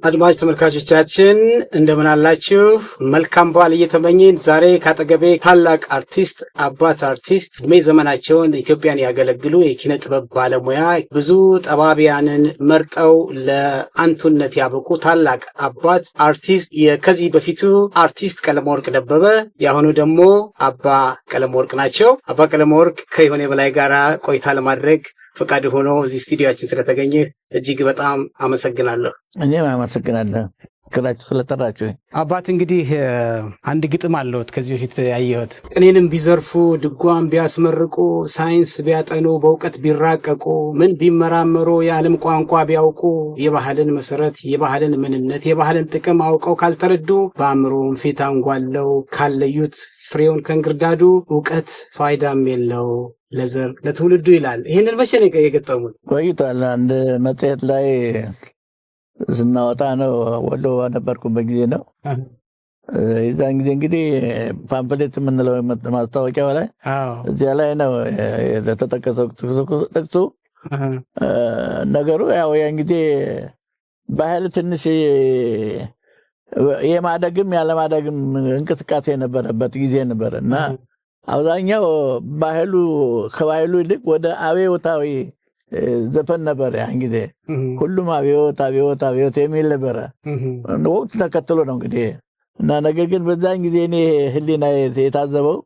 አድማጭ ተመልካቾቻችን እንደምን አላችሁ? መልካም በዓል እየተመኘን ዛሬ ካጠገቤ ታላቅ አርቲስት አባት አርቲስት እድሜ ዘመናቸውን ኢትዮጵያን ያገለግሉ የኪነ ጥበብ ባለሙያ ብዙ ጠባቢያንን መርጠው ለአንቱነት ያበቁ ታላቅ አባት አርቲስት ከዚህ በፊቱ አርቲስት ቀለመወርቅ ደበበ የአሁኑ ደግሞ አባ ቀለመወርቅ ናቸው። አባ ቀለመወርቅ ከይሆኔ በላይ ጋራ ቆይታ ለማድረግ ፈቃድ ሆኖ እዚህ ስቱዲዮአችን ስለተገኘ እጅግ በጣም አመሰግናለሁ። እኔም አመሰግናለሁ ክላችሁ ስለጠራችሁ። አባት እንግዲህ አንድ ግጥም አለዎት ከዚህ በፊት ያየሁት። እኔንም ቢዘርፉ ድጓም ቢያስመርቁ ሳይንስ ቢያጠኑ በእውቀት ቢራቀቁ ምን ቢመራመሩ የዓለም ቋንቋ ቢያውቁ የባህልን መሰረት የባህልን ምንነት የባህልን ጥቅም አውቀው ካልተረዱ በአእምሮም ፊት አንጓለው ካለዩት ፍሬውን ከእንግርዳዱ እውቀት ፋይዳም የለው ለዘር ለትውልዱ ይላል። ይህንን መቼ ነው የገጠሙት? ቆይቷል። አንድ መጽሔት ላይ ስናወጣ ነው። ወሎ ነበርኩበት ጊዜ ነው። የዛን ጊዜ እንግዲህ ፓምፕሌት የምንለው ማስታወቂያው ላይ እዚያ ላይ ነው የተጠቀሰው ጥቅሱ። ነገሩ ያው ያን ጊዜ ባህል ትንሽ የማደግም ያለማደግም እንቅስቃሴ የነበረበት ጊዜ ነበር እና አብዛኛው ባህሉ ከባህሉ ይልቅ ወደ አብዮታዊ ዘፈን ነበር። ያን ጊዜ ሁሉም አብዮት አብዮት አብዮት የሚል ነበረ። ወቅት ተከትሎ ነው እንግዲህ እና ነገር ግን በዛን ጊዜ እኔ ህሊና የታዘበው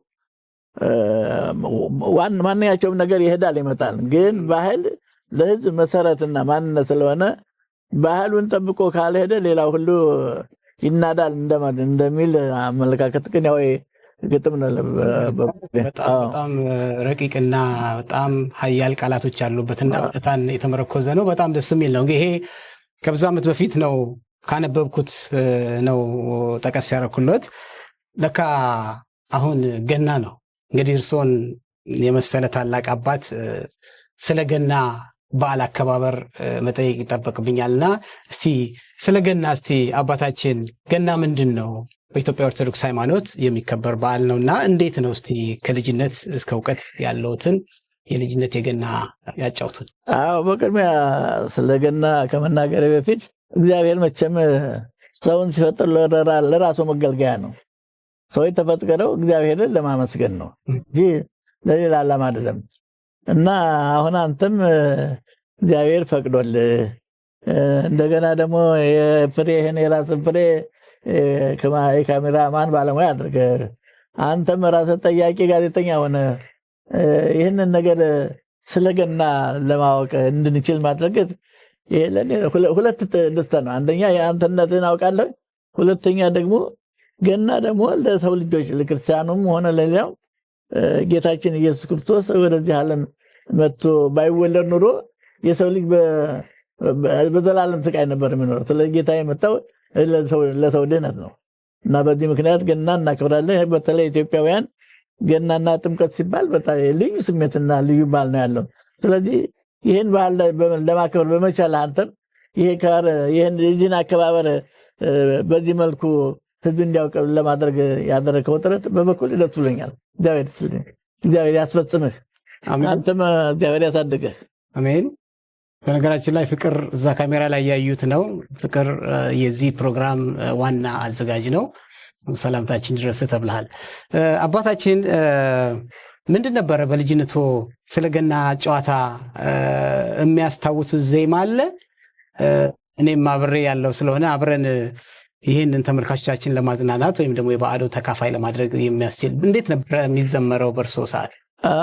ማንኛቸውም ነገር ይሄዳል ይመጣል፣ ግን ባህል ለህዝብ መሰረትና ማንነት ስለሆነ ባህሉን ጠብቆ ካልሄደ ሌላው ሁሉ ይናዳል እንደሚል አመለካከት ግን ያው ግጥም ነው። በጣም ረቂቅና በጣም ሀያል ቃላቶች ያሉበትና እውነታን የተመረኮዘ ነው። በጣም ደስ የሚል ነው። ይሄ ከብዙ ዓመት በፊት ነው ካነበብኩት ነው ጠቀስ ያደረኩለት። ለካ አሁን ገና ነው። እንግዲህ እርሶን የመሰለ ታላቅ አባት ስለ ገና በዓል አከባበር መጠየቅ ይጠበቅብኛልና እስቲ ስለ ገና እስቲ አባታችን ገና ምንድን ነው? በኢትዮጵያ ኦርቶዶክስ ሃይማኖት የሚከበር በዓል ነውና እንዴት ነው እስቲ ከልጅነት እስከ እውቀት ያለውትን የልጅነት የገና ያጫውቱን። አዎ በቅድሚያ ስለ ገና ከመናገር በፊት እግዚአብሔር መቼም ሰውን ሲፈጥር ለራሱ መገልገያ ነው። ሰው የተፈጠረው እግዚአብሔርን ለማመስገን ነው እንጂ ለሌላ ዓላማ አይደለም። እና አሁን አንተም እግዚአብሔር ፈቅዶልህ እንደገና ደግሞ የፍሬህን የራስን ፍሬ ካሜራማን ባለሙያ አድርገህ አንተም ራስህ ጠያቂ ጋዜጠኛ ሆነ ይህንን ነገር ስለገና ለማወቅ እንድንችል ማድረግ ይሄ ለኔ ሁለት ደስታ ነው። አንደኛ የአንተነትን አውቃለሁ፣ ሁለተኛ ደግሞ ገና ደግሞ ለሰው ልጆች ለክርስቲያኑም ሆነ ለሌላው ጌታችን ኢየሱስ ክርስቶስ ወደዚህ ዓለም መጥቶ ባይወለድ ኑሮ የሰው ልጅ በዘላለም ስቃይ ነበር የሚኖረው። ስለዚህ ጌታ የመጣው ለሰው ድነት ነው እና በዚህ ምክንያት ገና እናከብራለን። በተለይ ኢትዮጵያውያን ገናና ጥምቀት ሲባል በጣም ልዩ ስሜትና ልዩ በዓል ነው ያለው። ስለዚህ ይህን በዓል ለማክበር በመቻል አንተም ይህን የዚህን አከባበር በዚህ መልኩ ህዝብ እንዲያውቅ ለማድረግ ያደረከው ጥረት በበኩል ደስ ብሎኛል። እግዚአብሔር ያስፈጽምህ፣ አንተም እግዚአብሔር ያሳድግህ። አሜን። በነገራችን ላይ ፍቅር እዛ ካሜራ ላይ ያዩት ነው። ፍቅር የዚህ ፕሮግራም ዋና አዘጋጅ ነው። ሰላምታችን ድረስ ተብለሃል። አባታችን ምንድን ነበረ በልጅነቱ ስለገና ጨዋታ የሚያስታውሱት ዜማ አለ? እኔም አብሬ ያለው ስለሆነ አብረን ይህንን ተመልካቾቻችን ለማዝናናት ወይም ደግሞ የበዓሉ ተካፋይ ለማድረግ የሚያስችል እንዴት ነበረ የሚዘመረው በእርሶ ሰዓት?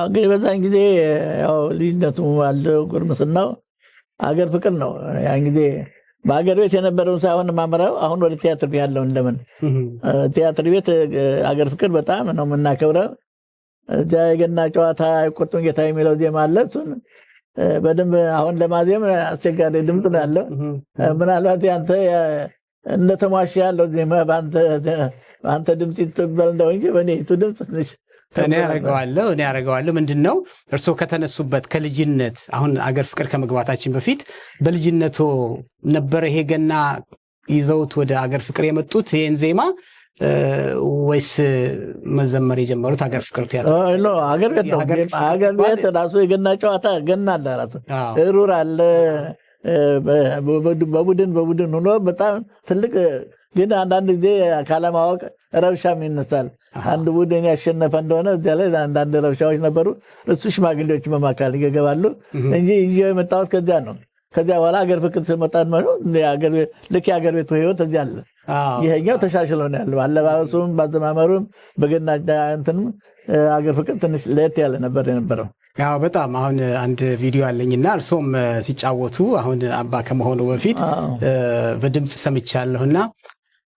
እንግዲህ በዛን ጊዜ ያው ልጅነቱ አለው ጉርምስናው አገር ፍቅር ነው። ያን ጊዜ በአገር ቤት የነበረውን ሳይሆን ማመራው አሁን ወደ ቲያትር ቤት ያለው እንደምን ቲያትር ቤት አገር ፍቅር በጣም ነው የምናከብረው። እዚያ የገና ጨዋታ አይቆጡም ጌታ የሚለው ዜማ አለ። እሱን በደንብ አሁን ለማዜም አስቸጋሪ ድምፅ ነው ያለው። ምናልባት ያንተ እንደተሟሽ ያለው ዜማ በአንተ ድምፅ ይጥበል እንደው እንጂ በእኔ ድምፅ ትንሽ እኔ ያደርገዋለሁ ምንድነው እርስዎ ከተነሱበት ከልጅነት አሁን አገር ፍቅር ከመግባታችን በፊት በልጅነቱ ነበረ ይሄ ገና ይዘውት ወደ አገር ፍቅር የመጡት ይሄን ዜማ ወይስ መዘመር የጀመሩት አገር ፍቅር ቲያትር? አገር ቤት ነው። አገር ቤት ራሱ የገና ጨዋታ ገና አለ ራሱ ሩር አለ በቡድን ሆኖ በጣም ትልቅ ግን አንዳንድ ጊዜ ካለማወቅ ረብሻም ይነሳል። አንድ ቡድን ያሸነፈ እንደሆነ እዚያ ላይ አንዳንድ ረብሻዎች ነበሩ። እሱ ሽማግሌዎች መማካል ይገባሉ እንጂ ይዤ የመጣሁት ከዚያ ነው። ከዚያ በኋላ አገር ፍቅር ስመጣት ልክ የአገር ቤቱ ህይወት እዚያ አለ። ይሄኛው ተሻሽሎ ነው ያለው። አለባበሱም ባዘማመሩም በገና እንትንም አገር ፍቅር ትንሽ ለየት ያለ ነበር የነበረው። ያው በጣም አሁን አንድ ቪዲዮ አለኝና እርሶም ሲጫወቱ አሁን አባ ከመሆኑ በፊት በድምጽ ሰምቻለሁና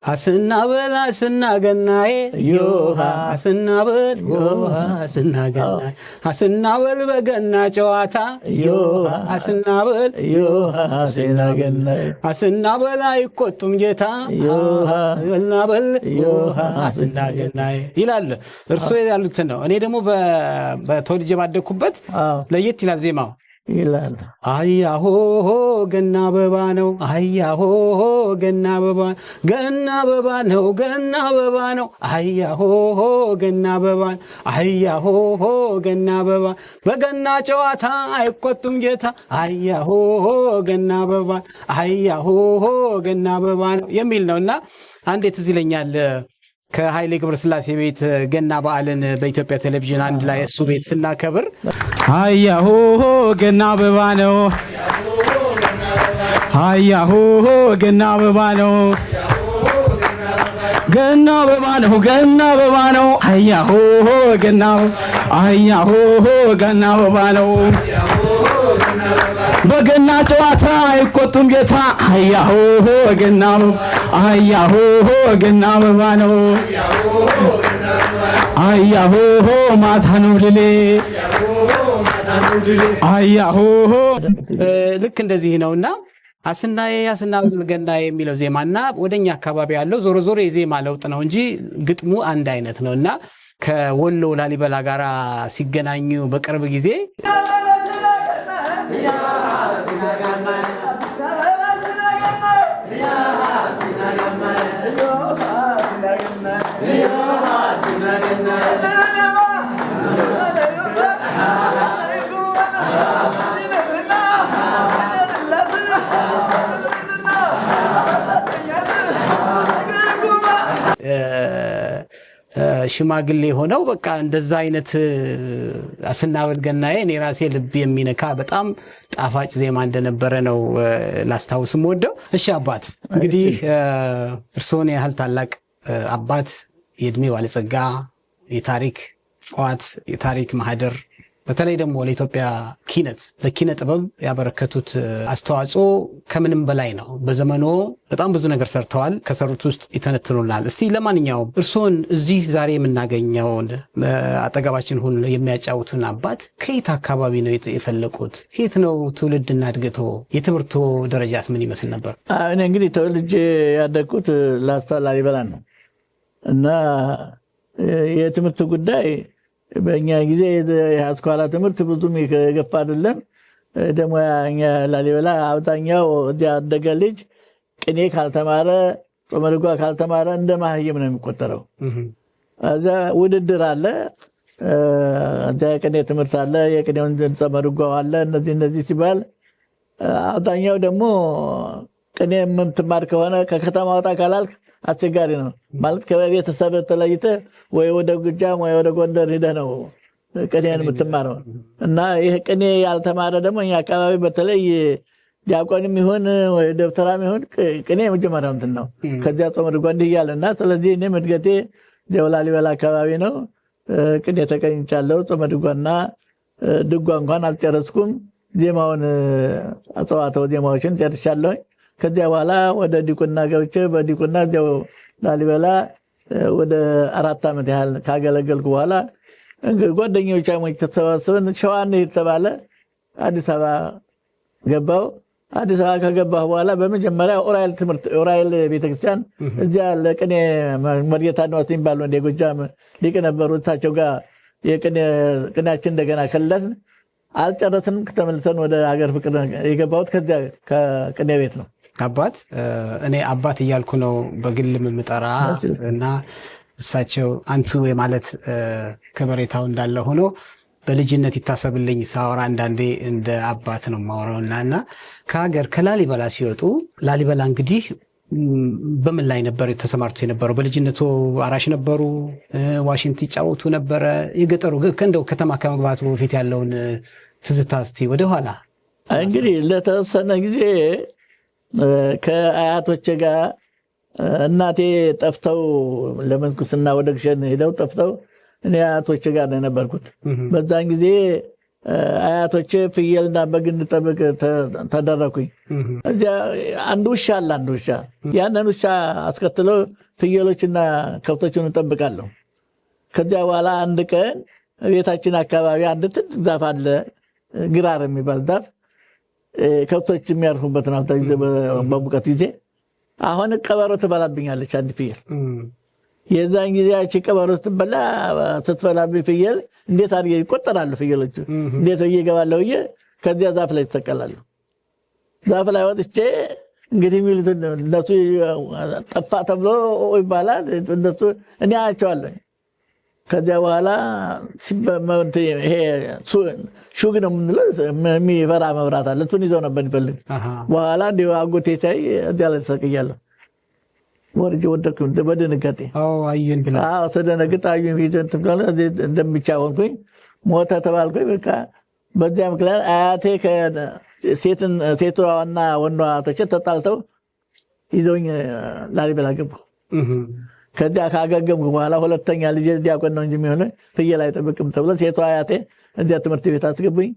አስናበል አስናገናዬ ዮሃ አስናበል ዮሃ አስናገናዬ አስናበል በገና ጨዋታ ዮሃ አስናበል ዮሃ አስናገናዬ አስናበል አይቆጡም ጌታ ዮሃ አስናበል ዮሃ አስናገናዬ ይላል። እርሶ ያሉት ነው። እኔ ደግሞ በተወልጄ ባደኩበት ለየት ይላል ዜማው ይላል። አያሆ ገና አበባ ነው አያሆ ገና አበባ ነው ገና አበባ ነው አያሆ ገና አበባ አያሆ ገና አበባ በገና ጨዋታ አይቆጡም ጌታ አያሆ ገና አበባ አያሆ ገና አበባ ነው የሚል ነውና አንዴ ትዝ ይለኛል ከኃይሌ ገብረስላሴ ቤት ገና በዓልን በኢትዮጵያ ቴሌቪዥን አንድ ላይ እሱ ቤት ስናከብር አያሆ ገና አበባ ነው አያሆ ገና አበባ ነው ገና አበባ ነው ገና አበባ ነው አያሆ ገና አያሆ ገና አበባ ነው በገና ጨዋታ አይቆጡም ጌታ አያሆ ገና አያሆ ገና አበባ ነው አያሆ ማታ ነው ልሌ አያሆ ልክ እንደዚህ ነውና አስናዬ አስናበል ገናዬ የሚለው ዜማና ወደኛ አካባቢ ያለው ዞሮ ዞሮ የዜማ ለውጥ ነው እንጂ ግጥሙ አንድ አይነት ነውና ከወሎ ላሊበላ ጋራ ሲገናኙ በቅርብ ጊዜ ሽማግሌ ሆነው በቃ እንደዛ አይነት አስናበል ገናዬ እኔ ራሴ ልብ የሚነካ በጣም ጣፋጭ ዜማ እንደነበረ ነው ላስታውስም ወደው። እሺ አባት እንግዲህ እርስዎን ያህል ታላቅ አባት የእድሜ ባለጸጋ የታሪክ ቋት የታሪክ ማህደር በተለይ ደግሞ ለኢትዮጵያ ኪነት ለኪነ ጥበብ ያበረከቱት አስተዋጽኦ ከምንም በላይ ነው። በዘመኖ በጣም ብዙ ነገር ሰርተዋል። ከሰሩት ውስጥ ይተነትኑናል። እስቲ ለማንኛውም እርስዎን እዚህ ዛሬ የምናገኘውን አጠገባችን ሁሉ የሚያጫውቱን አባት ከየት አካባቢ ነው የፈለቁት? ከየት ነው ትውልድና እድገቶ? የትምህርቶ ደረጃስ ምን ይመስል ነበር? እኔ እንግዲህ ተወልጄ ያደግኩት ላስታ ላሊበላ ነው እና የትምህርት ጉዳይ በእኛ ጊዜ የአስኳላ ትምህርት ብዙም የገፋ አይደለም። ደግሞ እኛ ላሊበላ አብዛኛው እዚያ ያደገ ልጅ ቅኔ ካልተማረ ጾመ ድጓ ካልተማረ እንደ ማህየም ነው የሚቆጠረው። እዛ ውድድር አለ፣ እዚያ የቅኔ ትምህርት አለ፣ የቅኔውን ጾመ ድጓው አለ። እነዚህ ሲባል አብዛኛው ደግሞ ቅኔ የምትማር ከሆነ ከከተማ ወጣ ካላልክ አስቸጋሪ ነው ማለት ከቤተሰብ ተለይተህ ወይ ወደ ጎጃም ወይ ወደ ጎንደር ሄደህ ነው ቅኔን የምትማረው። እና ይህ ቅኔ ያልተማረ ደግሞ እኛ አካባቢ በተለይ ዲያቆንም ይሁን ወይ ደብተራም ይሁን ቅኔ የመጀመሪያው እንትን ነው። ከዚያ ጾመ ድጓ እንዲህ እያለ እና ስለዚህ እኔም እድገቴ ላሊበላ አካባቢ ነው። ቅኔ ተቀኝቻለሁ። ጾመ ድጓና ድጓ እንኳን አልጨረስኩም። ዜማውን አጽዋተው ዜማዎችን ጨርሻለሁ። ከዚያ በኋላ ወደ ዲቁና ገብቼ በዲቁና እዚያው ላሊበላ ወደ 4 ዓመት ያህል ካገለገልኩ በኋላ እንግዲህ ጓደኞቻሞች ተሰባስበን ሸዋ እንሂድ ተባለ። አዲስ አበባ ገባሁ። አዲስ አበባ ከገባሁ በኋላ በመጀመሪያ ዑራኤል ቤተክርስቲያን እዚያ ለቅኔ መርጌታ ንዋት የሚባሉ እንደ ጎጃም ሊቅ ነበሩ። እሳቸው ጋር ቅኔያችን እንደገና ከለስን አልጨረስንም። ተመልሰን ወደ ሀገር ፍቅር የገባሁት ከዚያ ከቅኔ ቤት ነው። አባት እኔ አባት እያልኩ ነው በግልም የምጠራ እና እሳቸው አንቱ የማለት ከበሬታው እንዳለ ሆኖ በልጅነት ይታሰብልኝ ሳወራ አንዳንዴ እንደ አባት ነው ማወራውና እና ከሀገር ከላሊበላ ሲወጡ ላሊበላ እንግዲህ በምን ላይ ነበር ተሰማርቶ የነበረው? በልጅነቱ አራሽ ነበሩ? ዋሽንት ይጫወቱ ነበረ? የገጠሩ እንደው ከተማ ከመግባቱ በፊት ያለውን ትዝታ እስቲ ወደኋላ። እንግዲህ ለተወሰነ ጊዜ ከአያቶቼ ጋር እናቴ ጠፍተው ለመንኩስና ወደ ግሸን ሄደው ጠፍተው እኔ አያቶቼ ጋር ነው የነበርኩት። በዛን ጊዜ አያቶቼ ፍየልና በግ እንጠብቅ ተደረኩኝ። እዚያ አንድ ውሻ አለ። አንድ ውሻ ያንን ውሻ አስከትሎ ፍየሎችና ከብቶችን እንጠብቃለሁ። ከዚያ በኋላ አንድ ቀን ቤታችን አካባቢ አንድ ትልቅ ዛፍ አለ፣ ግራር የሚባል ዛፍ፣ ከብቶች የሚያርፉበት ነው። በሙቀት ጊዜ አሁን ቀበሮ ትበላብኛለች አንድ ፍየል። የዛን ጊዜ ያቺ ቀበሮ ስትበላብኝ ፍየል እንዴት አድርጌ ይቆጠራሉ ፍየሎቹ እንዴት እየገባለሁ ብዬ ከዚያ ዛፍ ላይ ተሰቀላለሁ። ዛፍ ላይ ወጥቼ እንግዲህ የሚሉት እነሱ ጠፋ ተብሎ ይባላል። እነሱ እኔ አያቸዋለሁ። ከዚያ በኋላ ይሄ ሹግ ነው የምንለው የሚፈራ መብራት አለ። እሱን ይዘው ነበር ይፈልግ። በኋላ እንዲ አጎቴ ሳይ እዚያ ላይ ተሰቅያለሁ። ወርጄ ወደኩ በድንጋጤ። ስደነግጥ አዩኝ። እንደምቻ ሆንኩኝ። ሞተ ተባልኩኝ። በቃ በዚያ ምክንያት አያቴ ሴቷና ወንዷ አያቶቼ ተጣልተው ይዘውኝ ላሊበላ ገቡ። ከዚያ ካገገምኩ በኋላ ሁለተኛ ልጄ ዲያቆን ነው እንጂ የሚሆነ ፍየል አይጠብቅም ተብሎ ሴቷ አያቴ እዚያ ትምህርት ቤት አስገቡኝ።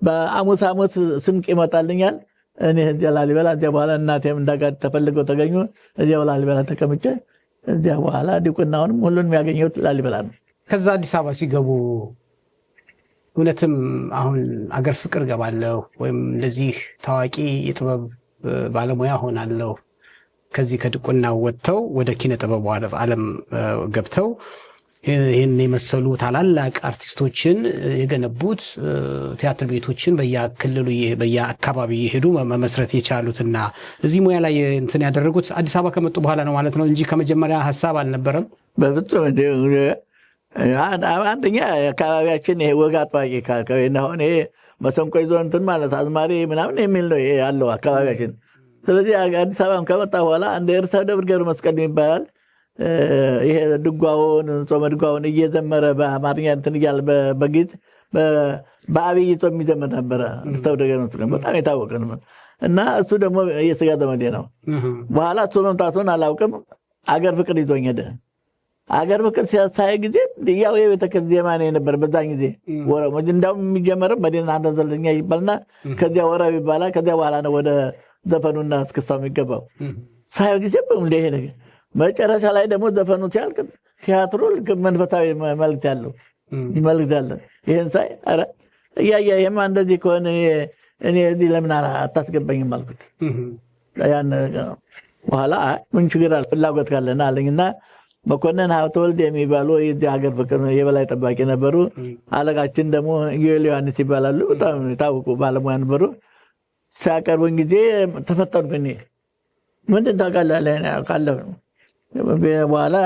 በሐሙስ ሐሙስ ስንቅ ይመጣልኛል። እኔ እዚያ ላሊበላ እዚያ በኋላ እናቴም እንዳጋድ ተፈልገው ተገኙ። እዚያው ላሊበላ ተቀምጬ እዚያ በኋላ ዲቁናውንም ሁሉንም ያገኘሁት ላሊበላ ነው። ከዛ አዲስ አበባ ሲገቡ እውነትም አሁን አገር ፍቅር ገባለሁ ወይም እንደዚህ ታዋቂ የጥበብ ባለሙያ ሆናለሁ ከዚህ ከድቁና ወጥተው ወደ ኪነ ጥበቡ ዓለም ገብተው ይህን የመሰሉ ታላላቅ አርቲስቶችን የገነቡት ቲያትር ቤቶችን በየክልሉ በየአካባቢ የሄዱ መመስረት የቻሉትና እዚህ ሙያ ላይ እንትን ያደረጉት አዲስ አበባ ከመጡ በኋላ ነው ማለት ነው እንጂ ከመጀመሪያ ሀሳብ አልነበረም። በፍጹም አንደኛ አካባቢያችን ይሄ ወግ አጥባቂ አሁን ይሄ መሰንቆ ይዞ እንትን ማለት አዝማሪ ምናምን የሚል ነው ያለው አካባቢያችን። ስለዚህ አዲስ አበባ ከመጣ በኋላ እንደ ርዕሰ ደብር ገብረ መስቀል ይባላል። ይሄ ድጓውን ጾመ ድጓውን እየዘመረ በአማርኛ እንትን እያለ በግዕዝ በአብይ ጾም የሚዘምር ነበረ። ርዕሰ ደብር ገብረ መስቀል በጣም የታወቀ ነው እና እሱ ደግሞ የስጋ ዘመዴ ነው። በኋላ እሱ መምጣቱን አላውቅም። አገር ፍቅር ይዞኝ ሄደ። አገር ፍቅር ሲያሳይ ጊዜ ያው የቤተክርስቲያን ዜማ ነው የነበረ። በዛን ጊዜ ወረብ እንዳውም የሚጀመረው መዲና አንድ ዘለኛ ይባልና ከዚያ ወረብ ይባላል። ከዚያ በኋላ ነው ወደ ዘፈኑና እስክስታው የሚገባው። ሳየው ጊዜ በሙሉ ይሄ ነገር መጨረሻ ላይ ደግሞ ዘፈኑ ሲያልቅ ቲያትሩ መንፈሳዊ መልዕክት ያለው መልዕክት ያለ ይህን ሳይ ኧረ እያየ ይሄማ እንደዚህ ከሆነ እኔ እዚህ ለምን አታስገባኝም አልኩት። ያን በኋላ ምን ችግር አለ ፍላጎት ካለና አለኝና መኮንን ሀብተወልድ የሚባሉ የዚህ ሀገር ፍቅር የበላይ ጠባቂ ነበሩ። አለቃችን ደግሞ ዮኤል ዮሐንስ ይባላሉ። በጣም የታወቁ ባለሙያ ነበሩ። ሲያቀርቡኝ ጊዜ ተፈጠንኩኝ። ምንድን ታውቃለህ አውቃለሁ። በኋላ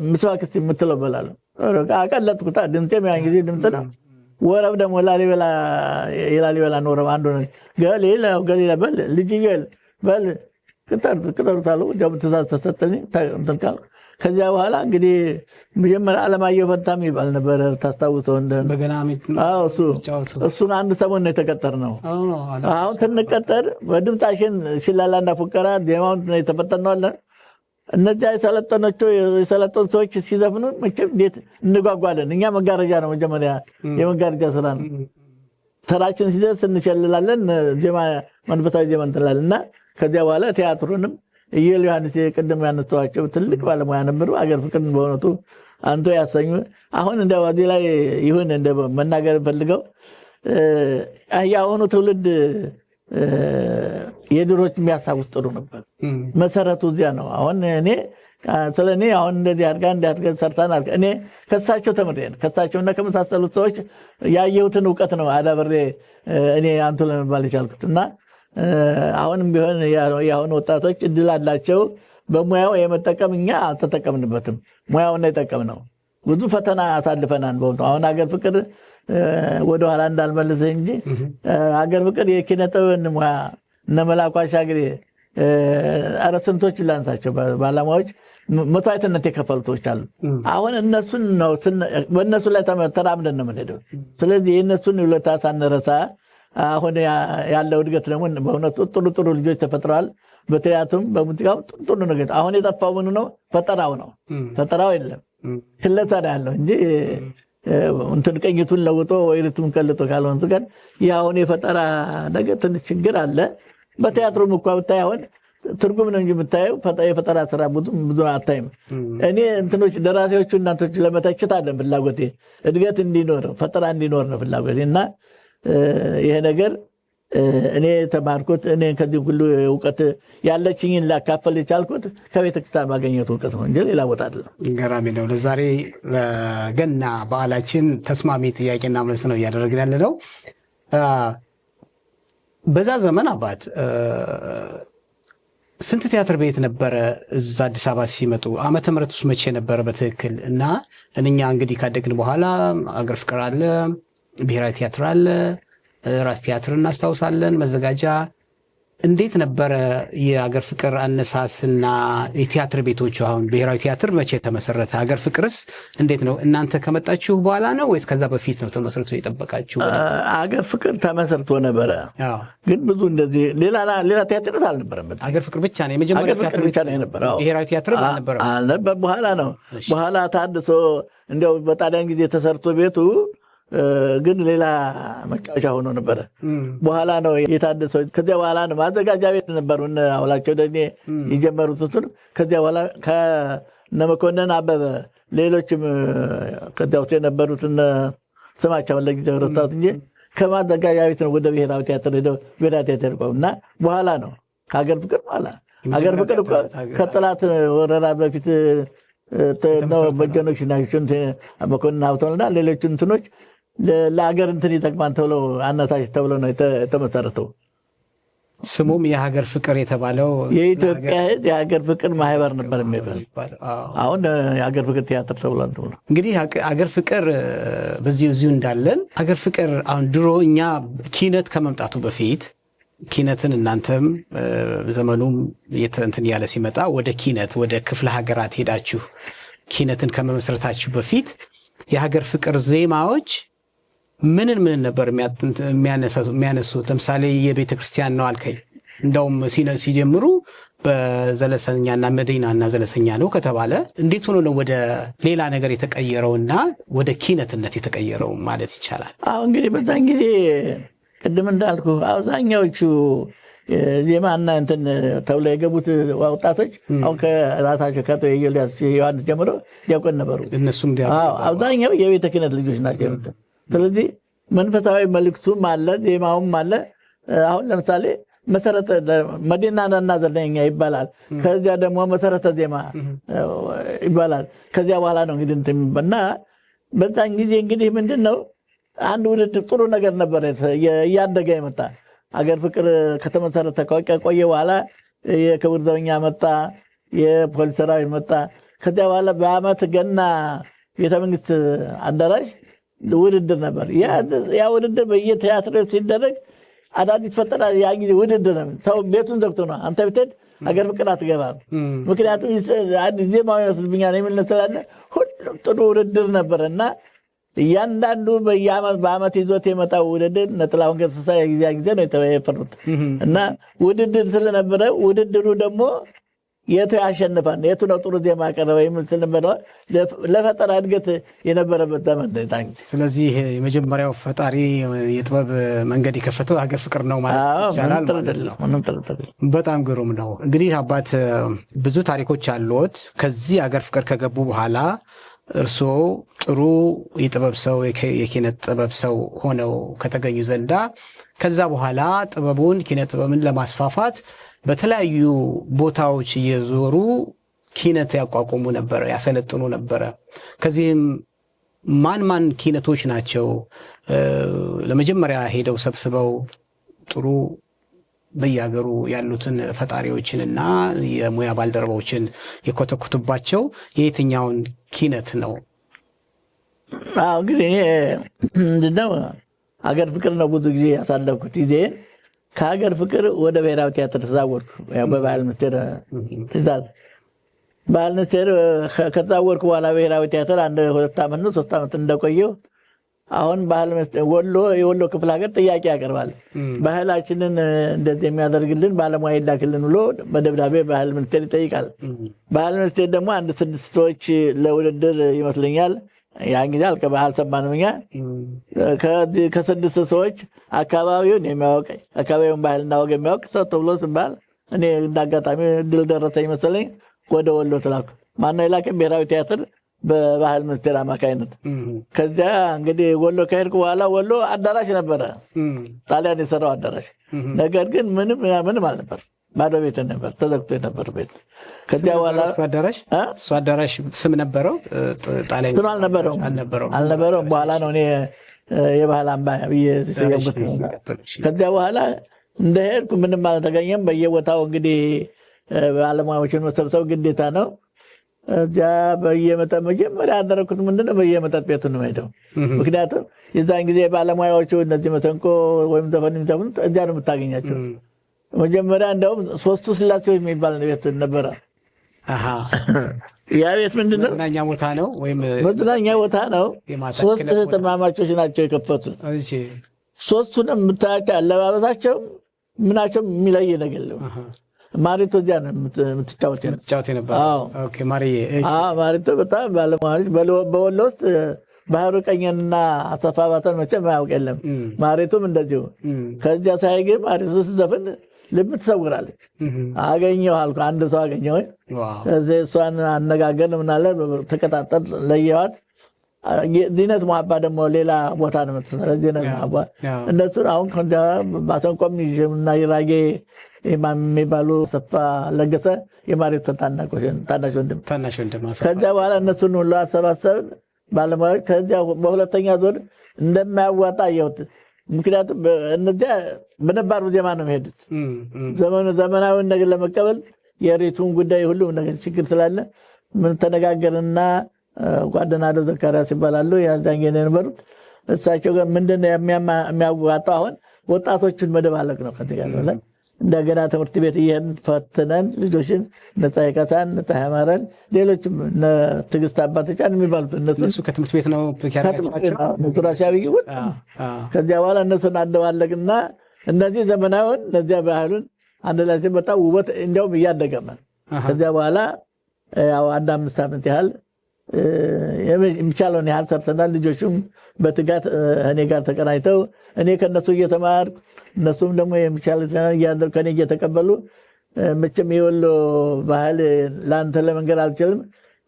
ምስባክ እስኪ የምትለው እበላለሁ። አቀለጥኩታ። ድምፄም ያን ጊዜ ድምፅ ነው። ወረብ ደግሞ የላሊበላን ወረብ አንዱ ነው። ገሊላ በል ልጅ በል ቅጠሩታሉ። ትእዛዝ ተሰጠልኝ። ከዚያ በኋላ እንግዲህ መጀመሪያ አለማየሁ ፈንታም ይባል ነበረ። ታስታውሰው እሱን አንድ ሰሞን ነው የተቀጠርነው። አሁን ስንቀጠር በድምጣሽን ሽላላና ፉከራ ዜማውን የተፈተነዋለን። እነዚያ የሰለጠኑ ሰዎች ሲዘፍኑ መቼም እንዴት እንጓጓለን። እኛ መጋረጃ ነው መጀመሪያ የመጋረጃ ስራ ነው። ተራችን ሲደርስ እንሸልላለን። ዜማ መንፈሳዊ ዜማ እንትላለን እና ከዚያ በኋላ ቲያትሩንም ዮኤል ዮሐንስ ቅድም ያነሳኋቸው ትልቅ ባለሙያ ነበሩ። አገር ፍቅርን በእውነቱ አንተ ያሰኙ። አሁን እንደ ዋዜ ላይ ይሁን እንደ መናገር ፈልገው የአሁኑ ትውልድ የድሮች የሚያሳውስ ጥሩ ነበር። መሰረቱ እዚያ ነው። አሁን እኔ ስለ እኔ አሁን እንደዚህ አድርጋ ሰርታን እኔ ከሳቸው ተምሬ ከሳቸውና ከመሳሰሉት ሰዎች ያየሁትን እውቀት ነው አዳብሬ እኔ አንቱ ለመባል የቻልኩት እና አሁንም ቢሆን የአሁኑ ወጣቶች እድል አላቸው በሙያው የመጠቀም። እኛ አልተጠቀምንበትም። ሙያውን ነው የጠቀምነው። ብዙ ፈተና አሳልፈናል። በእውነቱ አሁን ሀገር ፍቅር ወደኋላ እንዳልመልስህ እንጂ ሀገር ፍቅር የኪነ ጥበብን ሙያ እነ መላኩ አሻግሬ ኧረ ስንቶቹን ላንሳቸው ባለሙያዎች መስዋዕትነት የከፈሉ ሰዎች አሉ። አሁን እነሱን ነው በእነሱ ላይ ተራምደን ነው የምንሄደው። ስለዚህ የእነሱን ውለታ ሳንረሳ አሁን ያለው እድገት ደግሞ በእውነቱ ጥሩ ጥሩ ልጆች ተፈጥረዋል። በቲያትሩም በሙዚቃው ጥሩ ነገር። አሁን የጠፋው ምኑ ነው? ፈጠራው ነው። ፈጠራው የለም። ክለታ ነው ያለው እንጂ እንትን ቅኝቱን ለውጦ ወይ ሪትሙን ከልጦ ካልሆነ ጋር ይህ አሁን የፈጠራ ነገር ትንሽ ችግር አለ። በቲያትሩም እኮ ብታይ አሁን ትርጉም ነው እንጂ የምታየው የፈጠራ ስራ ብዙ አታይም። እኔ እንትኖች ደራሲዎቹ እናንቶች ለመተቸት አለን ፍላጎቴ። እድገት እንዲኖር ፈጠራ እንዲኖር ነው ፍላጎቴ እና ይሄ ነገር እኔ ተማርኩት። እኔ ከዚህ ሁሉ እውቀት ያለችኝን ላካፈል የቻልኩት ከቤተክርስቲያን ባገኘሁት እውቀት ነው እንጂ ሌላ ቦታ አይደለም። ገራሚ ነው። ለዛሬ ገና በዓላችን ተስማሚ ጥያቄና መልስ ነው እያደረግን ያለ ነው። በዛ ዘመን አባት ስንት ቲያትር ቤት ነበረ እዛ አዲስ አበባ ሲመጡ? ዓመተ ምህረት ውስጥ መቼ ነበረ በትክክል? እና እኛ እንግዲህ ካደግን በኋላ አገር ፍቅር አለ፣ ብሔራዊ ቲያትር አለ፣ ራስ ቲያትር እናስታውሳለን፣ መዘጋጃ። እንዴት ነበረ የአገር ፍቅር አነሳስና የቲያትር ቤቶቹ? አሁን ብሔራዊ ቲያትር መቼ ተመሰረተ? አገር ፍቅርስ እንዴት ነው? እናንተ ከመጣችሁ በኋላ ነው ወይስ ከዛ በፊት ነው ተመሰርቶ የጠበቃችሁ? አገር ፍቅር ተመሰርቶ ነበረ፣ ግን ብዙ እንደዚህ ሌላ ቲያትር ቤት አልነበረም። አገር ፍቅር ብቻ ነው የመጀመሪያ ቲያትር ቤት ነው የነበረው። ብሔራዊ ቲያትር አልነበረም። በኋላ ነው በኋላ ታድሶ እንዲያው በጣሊያን ጊዜ ተሰርቶ ቤቱ ግን ሌላ መጫወቻ ሆኖ ነበረ። በኋላ ነው የታደሰው። ከዚያ በኋላ ነው ማዘጋጃ ቤት ነበሩ አውላቸው ደኔ የጀመሩት እሱን። ከዚያ በኋላ ከነመኮንን አበበ ሌሎችም ከዚያ ውስጥ የነበሩትን ስማቸውን ለጊዜው ረሳሁት እንጂ ከማዘጋጃ ቤት ነው ወደ ብሔራዊ ቲያትር ሄደው ብሔራዊ ቲያትር እና በኋላ ነው ከሀገር ፍቅር በኋላ። ሀገር ፍቅር ከጠላት ወረራ በፊት ነው በጀኖች ናቸው መኮንን ሀብተወልድና ሌሎች እንትኖች ለሀገር እንትን ይጠቅማን ተብለው አነሳሽ ተብለው ነው የተመሰረተው። ስሙም የሀገር ፍቅር የተባለው የኢትዮጵያ ሕዝብ የሀገር ፍቅር ማህበር ነበር የሚባለው። አሁን የሀገር ፍቅር ቲያትር ተብሏል። እንግዲህ ሀገር ፍቅር በዚሁ እንዳለን ሀገር ፍቅር አሁን ድሮ እኛ ኪነት ከመምጣቱ በፊት ኪነትን እናንተም ዘመኑም እንትን ያለ ሲመጣ ወደ ኪነት ወደ ክፍለ ሀገራት ሄዳችሁ ኪነትን ከመመስረታችሁ በፊት የሀገር ፍቅር ዜማዎች ምን ነበር የሚያነሱት? ለምሳሌ የቤተ ክርስቲያን ነው አልከኝ። እንደውም ሲጀምሩ በዘለሰኛና መዲናና ዘለሰኛ ነው ከተባለ እንዴት ሆኖ ነው ወደ ሌላ ነገር የተቀየረውና ወደ ኪነትነት የተቀየረው ማለት ይቻላል? አሁን እንግዲህ በዛን ጊዜ ቅድም እንዳልኩ አብዛኛዎቹ ዜማና እንትን ተብለው የገቡት ወጣቶች አሁን ከራሳቸው ከአቶ ዮሐንስ ጀምሮ ዲያቆን ነበሩ። እነሱም አብዛኛው የቤተ ክህነት ልጆች ናቸው። ስለዚህ መንፈሳዊ መልእክቱም አለ፣ ዜማውም አለ። አሁን ለምሳሌ መሰረተ መዲናና ዘለኛ ይባላል። ከዚያ ደግሞ መሰረተ ዜማ ይባላል። ከዚያ በኋላ ነው እንግዲህ እና በዛን ጊዜ እንግዲህ ምንድን ነው አንድ ውድድር ጥሩ ነገር ነበር እያደገ የመጣ። አገር ፍቅር ከተመሰረተ ቆየ በኋላ የክብር ዘበኛ መጣ፣ የፖሊስ ሰራዊት መጣ። ከዚያ በኋላ በአመት ገና ቤተመንግስት አዳራሽ ውድድር ነበር። ያ ውድድር በየቲያትር ሲደረግ አዳዲስ ፈጠራ። ያ ጊዜ ውድድር ነው። ሰው ቤቱን ዘግቶ ነው አንተ ብትሄድ አገር ፍቅር አትገባም። ምክንያቱም አዲስ ዜማ ይወስድብኛል የሚል ስላለ ሁሉም ጥሩ ውድድር ነበር እና እያንዳንዱ በአመት ይዞት የመጣው ውድድር ነጥላሁን ገሰሳ የጊዜ ጊዜ ነው የፈሩት እና ውድድር ስለነበረ ውድድሩ ደግሞ የቱ ያሸንፋል የቱ ነው ጥሩ ዜማ ያቀረበ የሚል ስለነበረ ለፈጠራ እድገት የነበረበት ዘመን ነው። ስለዚህ የመጀመሪያው ፈጣሪ የጥበብ መንገድ የከፈተው ሀገር ፍቅር ነው ማለት ይቻላል ማለት ነው። በጣም ግሩም ነው። እንግዲህ አባት ብዙ ታሪኮች አሉት። ከዚህ ሀገር ፍቅር ከገቡ በኋላ እርስዎ ጥሩ የጥበብ ሰው የኪነ ጥበብ ሰው ሆነው ከተገኙ ዘንዳ ከዛ በኋላ ጥበቡን ኪነ ጥበብን ለማስፋፋት በተለያዩ ቦታዎች እየዞሩ ኪነት ያቋቁሙ ነበረ፣ ያሰለጥኑ ነበረ። ከዚህም ማን ኪነቶች ናቸው ለመጀመሪያ ሄደው ሰብስበው ጥሩ በየሀገሩ ያሉትን ፈጣሪዎችንና የሙያ ባልደረቦችን የኮተኮቱባቸው የየትኛውን ኪነት ነው? እንግዲህ እኔ ምንድነው ሀገር ፍቅር ነው ብዙ ጊዜ ያሳለፍኩት ጊዜ። ከሀገር ፍቅር ወደ ብሔራዊ ቲያትር ተዛወርኩ። በባህል ሚኒስቴር ትእዛዝ ባህል ሚኒስቴር ከተዛወርኩ በኋላ ብሔራዊ ቲያትር 2 ዓመት ነው 3 ዓመት እንደቆየው አሁን ባህል ሚኒስቴር የወሎ ክፍለ ሀገር ጥያቄ ያቀርባል። ባህላችንን እንደዚህ የሚያደርግልን ባለሙያ ይላክልን ብሎ በደብዳቤ ባህል ሚኒስቴር ይጠይቃል። ባህል ሚኒስቴር ደግሞ 6 ሰዎች ለውድድር ይመስለኛል ያን ጊዜ አልሰማንም እኛ ከ6 ሰዎች አካባቢውን የሚያውቅ አካባቢውን ባህልና ወግ የሚያውቅ ሰው ተብሎ ሲባል እኔ እንዳጋጣሚ ድል ደረሰኝ መሰለኝ ወደ ወሎ ተላኩ። ማነው የላከኝ? ብሔራዊ ቲያትር በባህል ሚኒስቴር አማካይነት። ከዚያ እንግዲህ ወሎ ከሄድኩ በኋላ ወሎ አዳራሽ ነበረ፣ ጣሊያን የሰራው አዳራሽ። ነገር ግን ምንም አልነበር፣ ባዶ ቤት ነበር፣ ተዘግቶ የነበር ቤት። ከዚያ በኋላ እሱ አዳራሽ ስም ነበረው? ጣሊያን ስም አልነበረውም። በኋላ ነው እኔ የባህል አምባ ብዬ ሲሰየምኩት። ከዚያ በኋላ እንደሄድኩ ምንም አልተገኘም። በየቦታው እንግዲህ ባለሙያዎችን መሰብሰብ ግዴታ ነው። እዚያ መጀመሪያ ያደረኩት ምንድነው በየመጠጥ ቤቱ ነው ሄደው። ምክንያቱም የዛን ጊዜ ባለሙያዎቹ እነዚህ መሰንቆ ወይም ዘፈን የሚዘፍኑት እዚያ ነው የምታገኛቸው። መጀመሪያ እንደውም 3ቱ ስላሴዎች የሚባል ቤት ነበረ። ያ ቤት ምንድነው መዝናኛ ቦታ ነው ወይም መዝናኛ ቦታ ነው። 3 እህትማማቾች ናቸው የከፈቱት። ሶስቱንም የምታያቸው አለባበሳቸው ምናቸው የሚለይ ነገር የለም። ማሪቶ እዚያ ነው የምትጫወት ነበር። ማሪቶ በጣም ባለሙያዎች በወሎ ውስጥ ባህሩ ቀኝና አሰፋ ባተን መቼም ማያውቅ የለም። ማሪቱም እንደዚሁ። ከዚያ ሳይ ግን ማሪቱ ስትዘፍን ልብ ትሰውራለች። አገኘሁ አልኩ፣ አንድ ሰው አገኘሁ። ከዚህ እሷን አነጋገር ምናለ ተቀጣጠል ለየዋት። ዚነት ሙሀባ ደግሞ ሌላ ቦታ ነው የምትሰራ። ዚነት ሙሀባ እነሱን አሁን ከዚያ ማሰንቆም እና ይራጌ የሚባሉ ሰፋ ለገሰ የማሪቱ ታናሽ ወንድም። ከዚያ በኋላ እነሱን ሁሉ አሰባሰብን ባለሙያዎች። ከዚያ በሁለተኛ ዙር እንደማያዋጣ አየሁት። ምክንያቱም እነዚያ በነባሩ ዜማ ነው የሚሄዱት። ዘመናዊውን ነገር ለመቀበል የሬቱን ጉዳይ ሁሉም ነገር ችግር ስላለ ምን ተነጋገርና ጓደናዶ ዘካሪያስ ይባላሉ ያዛኝ የነበሩት እሳቸው ጋር ምንድነው የሚያዋጣው አሁን ወጣቶችን መደባለቅ ነው። ከተጋለ እንደገና ትምህርት ቤት እየሄድን ፈትነን ልጆችን ነፃይ ካሳን ነፃይ አማራን ሌሎችም ትግስት አባተጫን የሚባሉት እነሱ ከትምህርት ቤት ነው ራሻዊ ይሁን። ከዚያ በኋላ እነሱን አደባለቅና እነዚህ ዘመናዊውን እነዚያ ባህሉን አንድ ላይ በጣም ውበት እንዲያውም እያደገመ ከዚያ በኋላ ያው 1-5 ዓመት ያህል የሚቻለውን ያህል ሰርተናል። ልጆቹም በትጋት እኔ ጋር ተቀናይተው እኔ ከነሱ እየተማርኩ እነሱም ደግሞ የሚቻሉትን እያደረጉ ከኔ እየተቀበሉ መቼም የወሎ ባህል ለአንተ ለመንገር አልችልም።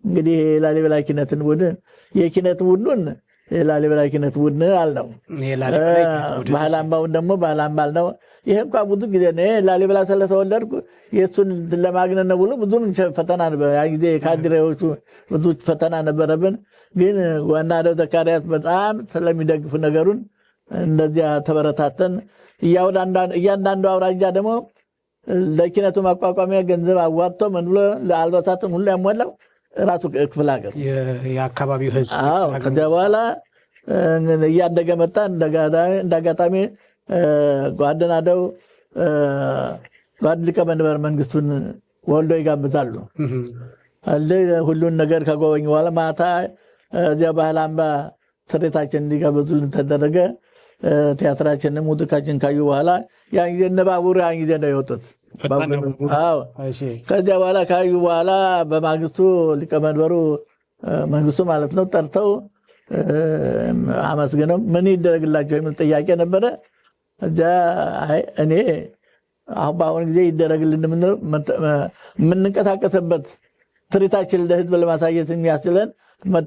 እንግዲህ ላሊበላ ኪነትን ቡድን የኪነት ቡድኑን ላሊበላ ኪነት ቡድን አልነው። ባህል አምባውን ደግሞ ባህል አምባ አልነው። ይሄ እንኳን ብዙ ጊዜ ነው ላሊበላ ስለተወለድኩ የእሱን ለማግኘት ነው ብሎ ብዙም ፈተና ነበር። ያ ጊዜ ካድሬዎቹ ብዙ ፈተና ነበረብን። ግን ጓደናዶ ዘካሪያስ በጣም ስለሚደግፉ ነገሩን እንደዚያ ተበረታተን። እያንዳንዱ አውራጃ ደግሞ ለኪነቱ ማቋቋሚያ ገንዘብ አዋጥቶ ምን ብሎ ለአልባሳትን ሁሉ ያሟላው ራሱ ክፍለ ሀገር የአካባቢው ህዝብ። ከዚያ በኋላ እያደገ መጣ። እንዳጋጣሚ ጓደናዶ ሊቀመንበር መንግስቱን ወልዶ ይጋብዛሉ። ሁሉን ነገር ከጎበኙ በኋላ ማታ እዚያ ባህል አምባ ትርኢታችን እንዲጋብዙልን ተደረገ። ቲያትራችንን ሙዚቃችን ካዩ በኋላ ያን ጊዜ እነ ባቡር ያን ጊዜ ነው የወጡት። ከዚያ በኋላ ካዩ በኋላ በማግስቱ ሊቀመንበሩ መንግስቱ ማለት ነው ጠርተው አመስግነው ምን ይደረግላቸው የሚል ጥያቄ ነበረ። እዚያ እኔ አሁን በአሁኑ ጊዜ ይደረግልን የምንንቀሳቀስበት ትርኢታችን ለህዝብ ለማሳየት የሚያስችለን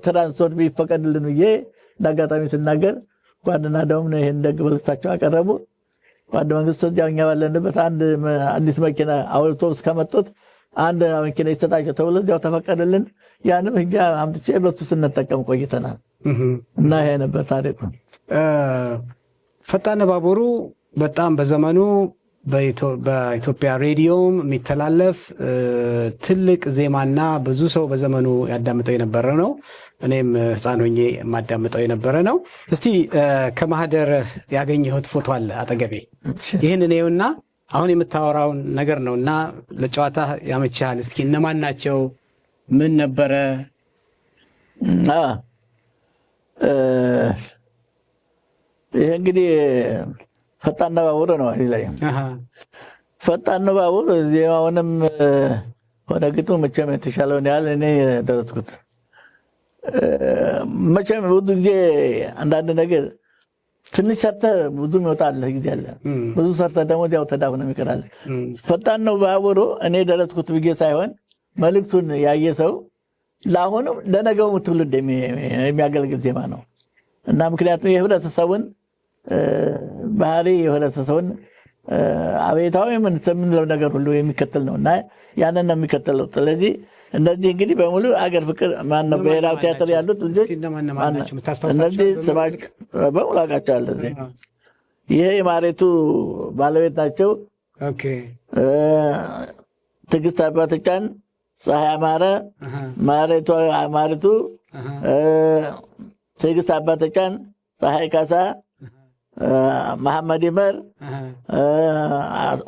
ትራንስፖርት ቢፈቀድልን ብዬ እንዳጋጣሚ ስናገር ጓድና ደውም ነው ይሄን ደግ ብለታቸው አቀረቡ። ጓድ መንግስቱ እዚያው እኛ ባለንበት አንድ አዲስ መኪና አውቶቡስ ከመጡት አንድ መኪና ይሰጣቸው ተብሎ እዚያው ተፈቀደልን። ያንም ህጃ አምጥቼ በሱ ስንጠቀም ቆይተናል እና ይሄ ነበር ታሪኩ። ፈጣን ባቡሩ በጣም በዘመኑ በኢትዮጵያ ሬዲዮም የሚተላለፍ ትልቅ ዜማና ብዙ ሰው በዘመኑ ያዳምጠው የነበረ ነው። እኔም ህፃን ሆኜ የማዳምጠው የነበረ ነው። እስቲ ከማህደር ያገኘሁት ፎቶ አለ አጠገቤ። ይህን እኔውና አሁን የምታወራውን ነገር ነው እና ለጨዋታ ያመችሃል። እስኪ እነማን ናቸው? ምን ነበረ? ይሄ እንግዲህ ፈጣን ባቡር ነው ላይ ፈጣን ባቡር ዜማውንም ሆነ ግጥሙ መቼም የተሻለውን ያህል እኔ ደረስኩት። መቼም ብዙ ጊዜ አንዳንድ ነገር ትንሽ ሰርተህ ብዙ ይወጣልህ ጊዜ አለ። ብዙ ሰርተህ ደግሞ ያው ተዳፍነህ ይቀራል። ፈጣን ባቡሩ እኔ ደረስኩት ብዬ ሳይሆን መልእክቱን ያየ ሰው ለአሁኑ ለነገው ትውልድ የሚያገልግል ዜማ ነው እና ምክንያቱም የህብረተሰቡን ባህሪ የህብረተሰቡን አቤታዊ የምንለው ነገር ሁሉ የሚከተል ነው እና ያንን ነው የሚከተለው። ስለዚህ እነዚህ እንግዲህ በሙሉ አገር ፍቅር ማነው ብሔራዊ ቲያትር ያሉት ልጆች እነዚህ ስማቸው በሙሉ አውቃቸዋለሁ። ይሄ የማሬቱ ባለቤት ናቸው። ትዕግስት አባተጫን፣ ፀሐይ አማረ፣ ማሬቱ፣ ትዕግስት አባተጫን፣ ፀሐይ ካሳ፣ መሐመድ ይመር፣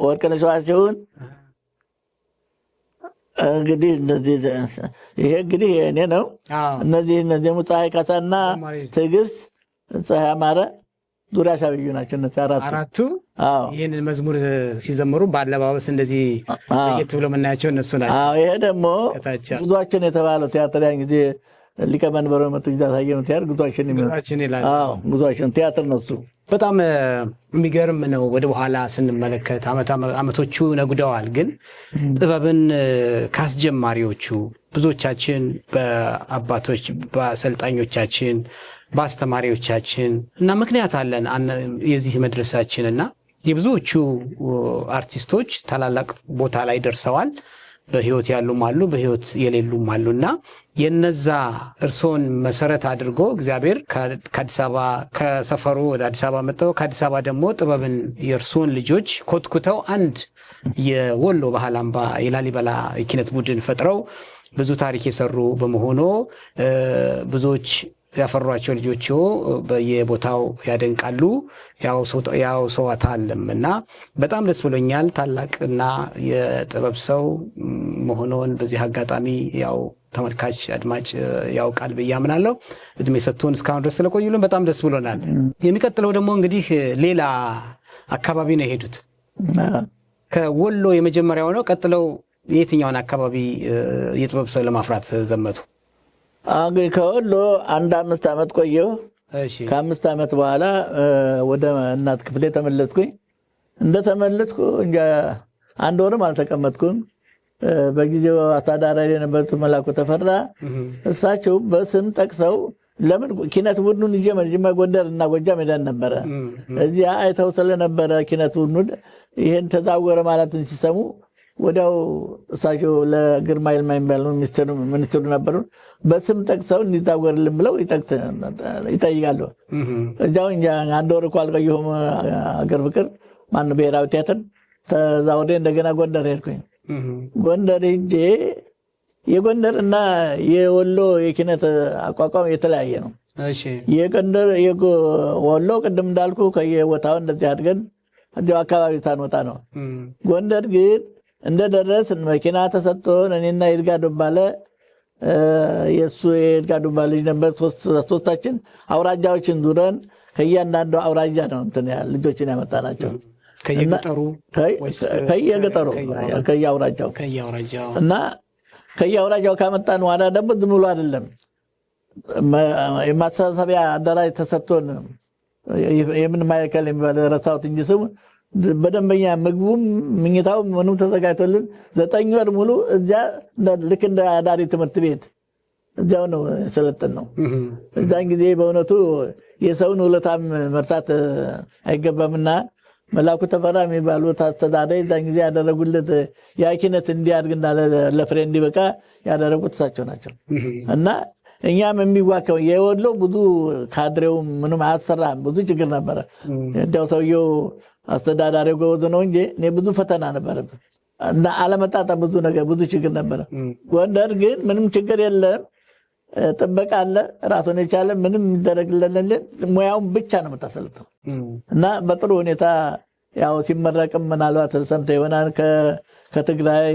ወርቅነሽ ዋሲሁን እንግዲህ ይሄ እንግዲህ እኔ ነው። እነዚህ ፀሐይ ካሳና ትዕግስት፣ ፀሐይ አማረ፣ ዙሪያ ሻብዩ ናቸው እነዚህ አራቱ። ይህንን መዝሙር ሲዘምሩ በአለባበስ እንደዚህ ለየት ብሎ የምናያቸው እነሱ ናቸው። ይሄ ደግሞ ጉዟችን የተባለው ቲያትር ያን ጊዜ ሊቀመንበሩ መጡ ታሳየነው ቲያትር ጉዟችን ቲያትር ነው እሱ። በጣም የሚገርም ነው። ወደ በኋላ ስንመለከት አመቶቹ ነጉደዋል። ግን ጥበብን ካስጀማሪዎቹ ብዙዎቻችን በአባቶች በአሰልጣኞቻችን በአስተማሪዎቻችን እና ምክንያት አለን የዚህ መድረሳችን እና የብዙዎቹ አርቲስቶች ታላላቅ ቦታ ላይ ደርሰዋል። በህይወት ያሉም አሉ፣ በህይወት የሌሉም አሉና የነዛ እርሶን መሰረት አድርጎ እግዚአብሔር ከአዲስ አበባ ከሰፈሩ ወደ አዲስ አበባ መጥተው ከአዲስ አበባ ደግሞ ጥበብን የእርሶን ልጆች ኮትኩተው አንድ የወሎ ባህል አምባ የላሊበላ የኪነት ቡድን ፈጥረው ብዙ ታሪክ የሰሩ በመሆኑ ብዙዎች ያፈሯቸው ልጆች በየቦታው ያደንቃሉ። ያው ሰዋታ አለም እና በጣም ደስ ብሎኛል። ታላቅና የጥበብ ሰው መሆኑን በዚህ አጋጣሚ ያው ተመልካች አድማጭ ያውቃል ብዬ አምናለሁ። እድሜ ሰጥቶን እስካሁን ድረስ ስለቆዩልን በጣም ደስ ብሎናል። የሚቀጥለው ደግሞ እንግዲህ ሌላ አካባቢ ነው የሄዱት። ከወሎ የመጀመሪያው ነው። ቀጥለው የትኛውን አካባቢ የጥበብ ሰው ለማፍራት ዘመቱ? እንግዲህ ከወሎ 5 ዓመት ቆየሁ። ከ5 ዓመት በኋላ ወደ እናት ክፍሌ ተመለስኩኝ። እንደተመለስኩ እንጃ 1 ወርም አልተቀመጥኩም። በጊዜው አስተዳዳሪ የነበሩት መላኩ ተፈራ እሳቸው በስም ጠቅሰው ለምን ኪነት ቡድኑን ይዤ መጀመሪያ ጎንደር እና ጎጃም ሄደን ነበረ። እዚያ አይተው ስለነበረ ኪነት ቡድኑን ይሄን ተዛወረ ማለትን ሲሰሙ ወዲያው እሳቸው ለግርማ ይልማ የሚባሉ ሚኒስትሩ ነበሩ። በስም ጠቅሰው እንዲዛወርልን ብለው ይጠይቃሉ። እዚያው እንጃ 1 ወር እኮ አልቆየሁም። አገር ፍቅር ማነው ብሔራዊ ቲያትር ተዛውሬ እንደገና ጎንደር ሄድኩኝ። ጎንደር ሄጄ የጎንደር እና የወሎ የኪነት አቋቋም የተለያየ ነው። የጎንደር ወሎ ቅድም እንዳልኩ ከየቦታው እንደዚህ አድርገን እዚያው አካባቢ ታንወጣ ነው። ጎንደር ግን እንደደረስን መኪና ተሰጥቶን እኔና ይልጋ ዱባለ የሱ የይልጋ ዱባለ ልጅ ነበር። ሶስታችን አውራጃዎችን ዙረን ከእያንዳንዱ አውራጃ ነው እንትን ልጆችን ያመጣናቸው ከየገጠሩ ከየአውራጃው እና ከየአውራጃው ካመጣን በኋላ ደግሞ ዝም ብሎ አይደለም የማሳሰቢያ አዳራሽ ተሰጥቶን የምን ማዕከል የሚባል ረሳሁት እንጂ ስሙ በደንበኛ ምግቡም ምኝታውም ምንም ተዘጋጅቶልን 9 ወር ሙሉ እዚያ ልክ እንደ አዳሪ ትምህርት ቤት እዚያው ነው የሰለጠን ነው። እዛን ጊዜ በእውነቱ የሰውን ውለታም መርሳት አይገባምና መላኩ ተፈራ የሚባሉት አስተዳዳሪ እዛን ጊዜ ያደረጉለት የኪነት እንዲያድግና ለፍሬ እንዲበቃ ያደረጉት እሳቸው ናቸው። እና እኛም የሚዋከው የወሎ ብዙ ካድሬው ምንም አያሰራም፣ ብዙ ችግር ነበረ። እንዲያው ሰውየው አስተዳዳሪው ጎበዝ ነው እንጂ እኔ ብዙ ፈተና ነበረብን እና አለመጣጣም ብዙ ነገር ብዙ ችግር ነበረ። ጎንደር ግን ምንም ችግር የለም፣ ጥበቃ አለ፣ ራሱን የቻለ ምንም ይደረግልልን፣ ሙያውን ብቻ ነው የምታሰልጠው እና በጥሩ ሁኔታ ያው ሲመረቅም ምናልባት ሰምተህ ይሆናል ከትግራይ